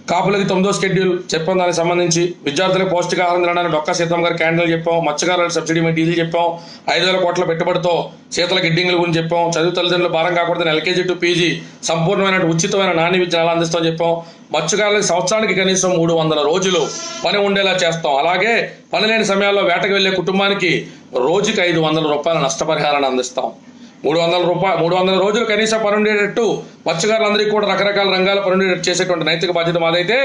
కాపులకి 9వ షెడ్యూల్ చెప్పాం. దానికి సంబంధించి విద్యార్థులకు పౌష్టికాహారం తినడానికి డొక్కా సీతమ్మ గారి క్యాండిల్ చెప్పాం. మత్స్యకారులకు సబ్సిడీ మీద డీజిల్ చెప్పాం. 5,000 కోట్ల పెట్టుబడితో శీతల గిడ్డింగ్ల గురించి చెప్పాం. చదువు తల్లిదండ్రులు భారం కాకూడదని LKG to PG సంపూర్ణమైన ఉచితమైన నాణ్య విద్యను ఎలా అందిస్తామని చెప్పాం. మత్స్యకారులకు సంవత్సరానికి కనీసం 300 రోజులు పని ఉండేలా చేస్తాం. అలాగే పని లేని సమయాల్లో వేటకు వెళ్లే కుటుంబానికి రోజుకి 500 రూపాయల నష్టపరిహారాన్ని అందిస్తాం. 300 రోజులు కనీసం పని ఉండేటట్టు మత్స్యకారులందరికీ కూడా రకరకాల రంగాల పని ఉండేటట్టు చేసేటువంటి నైతిక బాధ్యత మాదైతే,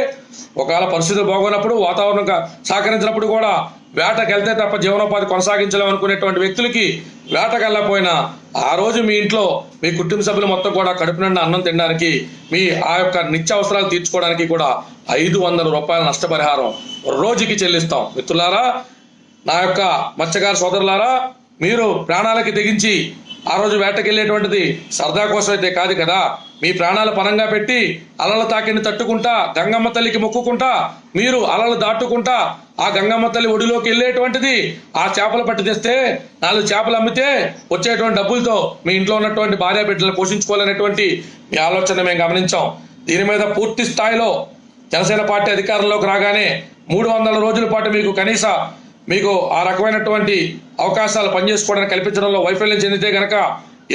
ఒకవేళ పరిస్థితులు బాగోనప్పుడు వాతావరణం సహకరించినప్పుడు కూడా వేటకు వెళ్తే తప్ప జీవనోపాధి కొనసాగించలేం అనుకునేటువంటి వ్యక్తులకి వేటకు వెళ్ళకపోయినా ఆ రోజు మీ ఇంట్లో మీ కుటుంబ సభ్యులు మొత్తం కూడా కడుపు నిండా అన్నం తినడానికి, మీ ఆ యొక్క నిత్య అవసరాలు తీర్చుకోవడానికి కూడా 500 రూపాయల నష్టపరిహారం రోజుకి చెల్లిస్తాం. మిత్రులారా, నా యొక్క మత్స్యకార సోదరులారా, మీరు ప్రాణాలకి తెగించి ఆ రోజు వేటకెళ్ళేటువంటిది సరదా కోసం అయితే కాదు కదా. మీ ప్రాణాలు పనంగా పెట్టి అలల తాకిని తట్టుకుంటా గంగమ్మ తల్లికి మొక్కుకుంటా మీరు అలలు దాటుకుంటా ఆ గంగమ్మ తల్లి ఒడిలోకి వెళ్ళేటువంటిది. ఆ చేపలు పట్టి తెస్తే 4 చేపలు అమ్మితే వచ్చేటువంటి డబ్బులతో మీ ఇంట్లో ఉన్నటువంటి భార్య బిడ్డలను పోషించుకోవాలనేటువంటి మీ ఆలోచన మేము గమనించాం. దీని మీద పూర్తి స్థాయిలో జనసేన పార్టీ అధికారంలోకి రాగానే 300 రోజుల పాటు మీకు ఆ రకమైనటువంటి అవకాశాలు పనిచేసుకోవడానికి కల్పించడంలో వైఫల్యం చెందితే గనక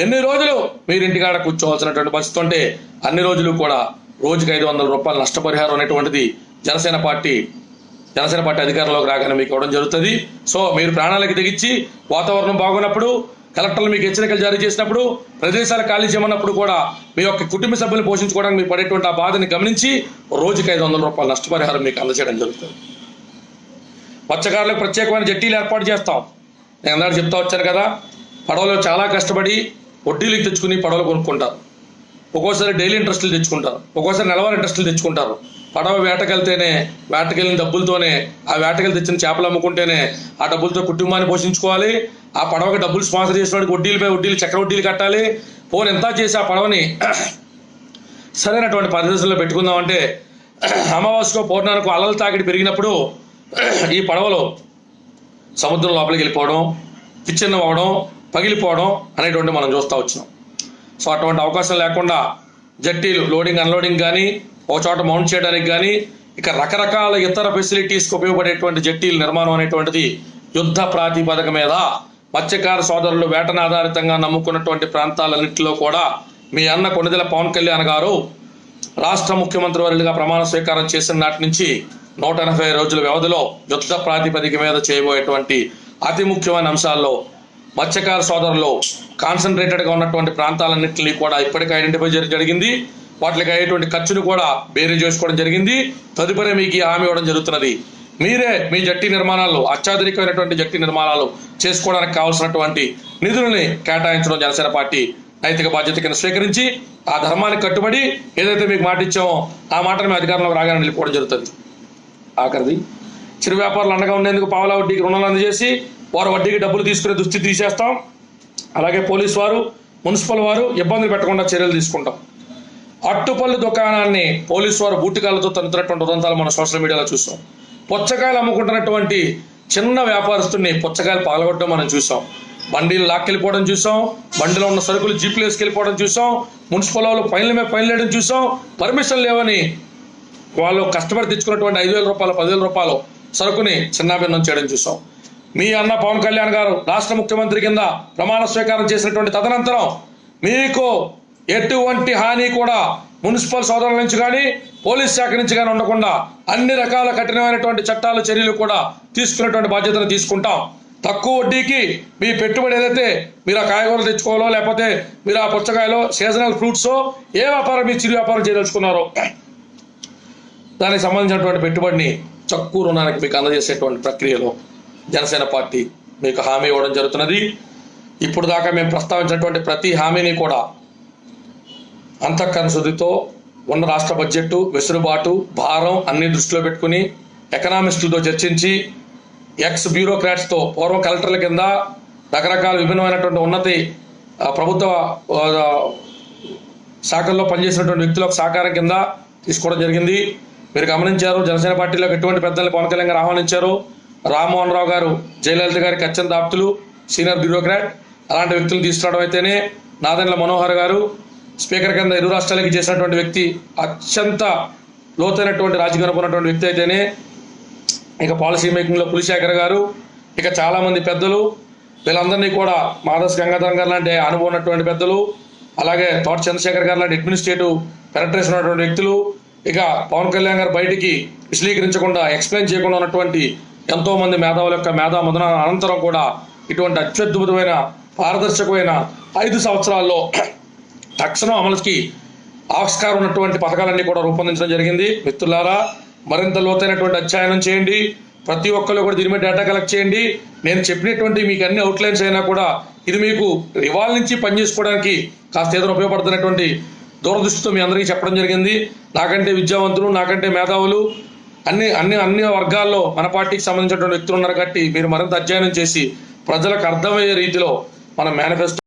ఎన్ని రోజులు మీరు ఇంటికాడ కూర్చోవాల్సినటువంటి పరిస్థితి ఉంటే అన్ని రోజులు కూడా రోజుకి 500 రూపాయల నష్టపరిహారం అనేటువంటిది జనసేన పార్టీ అధికారంలోకి రాగానే మీకు ఇవ్వడం జరుగుతుంది. సో మీరు ప్రాణాలకు తెగించి వాతావరణం బాగున్నప్పుడు, కలెక్టర్లు మీకు హెచ్చరికలు జారీ చేసినప్పుడు, ప్రదేశాలు ఖాళీ చేయమన్నప్పుడు కూడా మీ యొక్క కుటుంబ సభ్యులు పోషించుకోవడానికి మీరు పడేటువంటి ఆ బాధని గమనించి రోజుకి 500 రూపాయల నష్టపరిహారం మీకు అందజేయడం జరుగుతుంది. మత్స్యకారులకు ప్రత్యేకమైన జట్టీలు ఏర్పాటు చేస్తాం. నేను అందరూ చెప్తా వచ్చాను కదా, పడవలు చాలా కష్టపడి వడ్డీలకు తెచ్చుకుని పడవలు కొనుక్కుంటారు. ఒక్కోసారి డైలీ ఇంట్రెస్ట్లు తెచ్చుకుంటారు, ఒక్కోసారి నెలవారీ ఇంట్రెస్ట్లు తెచ్చుకుంటారు. పడవ వేటకెళ్ళిన డబ్బులతోనే, ఆ వేటకెళ్ళి తెచ్చిన చేపలు అమ్ముకుంటేనే ఆ డబ్బులతో కుటుంబాన్ని పోషించుకోవాలి. ఆ పడవకి డబ్బులు స్పాన్సర్ చేసిన వాడికి వడ్డీలు చక్ర వడ్డీలు కట్టాలి. పోను ఎంత చేసి ఆ పడవని సరైనటువంటి పరిస్థితుల్లో పెట్టుకుందామంటే అమావాస్యకో పౌర్ణానికో అలలు తాకిడి పెరిగినప్పుడు ఈ పడవలు సముద్రం లోపలికి వెళ్ళిపోవడం, విచ్ఛిన్నం అవ్వడం, పగిలిపోవడం అనేటువంటి మనం చూస్తూ వచ్చినాం. సో అటువంటి అవకాశం లేకుండా జట్టీలు లోడింగ్ అన్లోడింగ్ కానీ, ఒక చోట మౌంట్ చేయడానికి కానీ, ఇక రకరకాల ఇతర ఫెసిలిటీస్కి ఉపయోగపడేటువంటి జట్టీల నిర్మాణం అనేటువంటిది యుద్ధ ప్రాతిపదిక మీద మత్స్యకార సోదరులు వేటన ఆధారితంగా నమ్ముకున్నటువంటి ప్రాంతాలన్నింటిలో కూడా మీ అన్న కొణిదెల పవన్ కళ్యాణ్ గారు రాష్ట్ర ముఖ్యమంత్రి వర్యులుగా ప్రమాణ స్వీకారం చేసిన నాటి నుంచి 180 రోజుల వ్యవధిలో యుద్ధ ప్రాతిపదిక మీద చేయబోయేటువంటి అతి ముఖ్యమైన అంశాల్లో మత్స్యకార సోదరులు కాన్సన్ట్రేటెడ్గా ఉన్నటువంటి ప్రాంతాలన్నింటినీ కూడా ఇప్పటికే ఐడెంటిఫై చేయడం జరిగింది. వాటికి అయ్యేటువంటి ఖర్చును కూడా బేరీ చేసుకోవడం జరిగింది. తదుపరి మీకు ఈ హామీ ఇవ్వడం జరుగుతున్నది. మీరే మీ జట్టి నిర్మాణాలు, అత్యాధునికమైనటువంటి జట్టి నిర్మాణాలు చేసుకోవడానికి కావాల్సినటువంటి నిధులని కేటాయించడం జనసేన పార్టీ నైతిక బాధ్యత కింద స్వీకరించి ఆ ధర్మానికి కట్టుబడి ఏదైతే మీకు మాట ఇచ్చామో ఆ మాటను మీ అధికారంలోకి రాగానే నిలిపోవడం జరుగుతుంది. ఆఖరిది, చిరు వ్యాపారులు అండగా ఉండేందుకు పావలా వడ్డీకి రుణాలు అందజేసి వారు వడ్డీకి డబ్బులు తీసుకునే దుస్థితి తీసేస్తాం. అలాగే పోలీసు వారు, మున్సిపల్ వారు ఇబ్బందులు పెట్టకుండా చర్యలు తీసుకుంటాం. అట్టుపల్లి దుకాణాన్ని పోలీసు వారు బూటికాలతో తన్నుతున్నటువంటి ఉదంతాలు మనం సోషల్ మీడియాలో చూసాం. పుచ్చకాయలు అమ్ముకుంటున్నటువంటి చిన్న వ్యాపారస్తుడిని పుచ్చకాయలు పగలగొట్టడం మనం చూసాం. బండిలు లాక్కెళ్ళిపోవడం చూసాం. బండిలో ఉన్న సరుకులు జీపులు వేసుకెళ్ళిపోవడం చూసాం. మున్సిపల్ వాళ్ళు పైన్ల మీద పైన్లు వేయడం చూసాం. పర్మిషన్ లేవని వాళ్ళు కష్టపడి తెచ్చుకున్నటువంటి 5,000 రూపాయలు 10,000 రూపాయలు సరుకుని చిన్నాభిన్నం చేయడం చూసాం. మీ అన్న పవన్ కళ్యాణ్ గారు రాష్ట్ర ముఖ్యమంత్రి కింద ప్రమాణ స్వీకారం చేసినటువంటి తదనంతరం మీకు ఎటువంటి హాని కూడా మున్సిపల్ సోదరుల నుంచి కానీ పోలీస్ శాఖ నుంచి కానీ ఉండకుండా అన్ని రకాల కఠినమైనటువంటి చట్టాలు, చర్యలు కూడా తీసుకునేటువంటి బాధ్యతను తీసుకుంటాం. తక్కువ వడ్డీకి మీ పెట్టుబడి ఏదైతే మీరు ఆ కాయగూరలు తెచ్చుకోవాలో లేకపోతే మీరు ఆ పుచ్చకాయలో సీజనల్ ఫ్రూట్స్ ఏ వ్యాపారం మీ చిరు వ్యాపారం చేయదలుచుకున్నారో దానికి సంబంధించినటువంటి పెట్టుబడిని తక్కువ రుణానికి మీకు అందజేసేటువంటి ప్రక్రియలో జనసేన పార్టీ మీకు హామీ ఇవ్వడం జరుగుతున్నది. ఇప్పుడు దాకా మేము ప్రస్తావించినటువంటి ప్రతి హామీని కూడా అంతఃకరణ శుద్ధితో ఉన్న రాష్ట్ర బడ్జెట్ వెసులుబాటు, భారం అన్ని దృష్టిలో పెట్టుకుని ఎకనామిస్టులతో చర్చించి ఎక్స్ బ్యూరోక్రాట్స్తో పూర్వం కలెక్టర్ల కింద రకరకాల విభిన్నమైనటువంటి ఉన్నతి ప్రభుత్వ శాఖల్లో పనిచేసినటువంటి వ్యక్తులకు సహకారం కింద తీసుకోవడం జరిగింది. మీరు గమనించారు, జనసేన పార్టీలోకి ఎటువంటి పెద్దల్ని పవన్ కళ్యాణ్ గారు ఆహ్వానించారు. రామ్మోహన్ రావు గారు జయలలిత గారికి అత్యంత ఆప్తులు, సీనియర్ బ్యూరోక్రాట్. అలాంటి వ్యక్తులు తీసుకురావడం అయితేనే, నాదెండ్ల మనోహర్ గారు స్పీకర్ కింద ఇరు రాష్ట్రాలకి చేసినటువంటి వ్యక్తి, అత్యంత లోతైనటువంటి రాజకీయ ఉన్నటువంటి వ్యక్తి అయితేనే, ఇక పాలసీ మేకింగ్లో పులిశేఖర్ గారు, ఇక చాలామంది పెద్దలు, వీళ్ళందరినీ కూడా మాధస్ గంగాధరం గారు లాంటి అనుభవం ఉన్నటువంటి పెద్దలు, అలాగే తోట చంద్రశేఖర్ గారు లాంటి అడ్మినిస్ట్రేటివ్ పెనట్రేషన్ ఉన్నటువంటి వ్యక్తులు, ఇక పవన్ కళ్యాణ్ గారు బయటికి విశ్లీకరించకుండా ఎక్స్ప్లెయిన్ చేయకుండా ఉన్నటువంటి ఎంతో మంది మేధావుల యొక్క మేధా మదన అనంతరం కూడా ఇటువంటి అత్యద్భుతమైన పారదర్శకమైన 5 సంవత్సరాల్లో తక్షణం అమలుకి ఆవిష్కారం ఉన్నటువంటి పథకాలన్నీ కూడా రూపొందించడం జరిగింది. మిత్రులారా, మరింత లోతైనటువంటి అధ్యయనం చేయండి. ప్రతి ఒక్కరు కూడా దీని మీద డేటా కలెక్ట్ చేయండి. నేను చెప్పినటువంటి మీకు అన్ని అవుట్లైన్స్ అయినా కూడా ఇది మీకు ఇవాళ నుంచి పనిచేసుకోవడానికి కాస్త ఏదైనా ఉపయోగపడుతున్నటువంటి దూరదృష్టితో మీ అందరికీ చెప్పడం జరిగింది. నాకంటే విద్యావంతులు, నాకంటే మేధావులు అన్ని వర్గాల్లో మన పార్టీకి సంబంధించినటువంటి వ్యక్తులు ఉన్నారు కాబట్టి మీరు మరింత అధ్యయనం చేసి ప్రజలకు అర్థమయ్యే రీతిలో మన మేనిఫెస్టో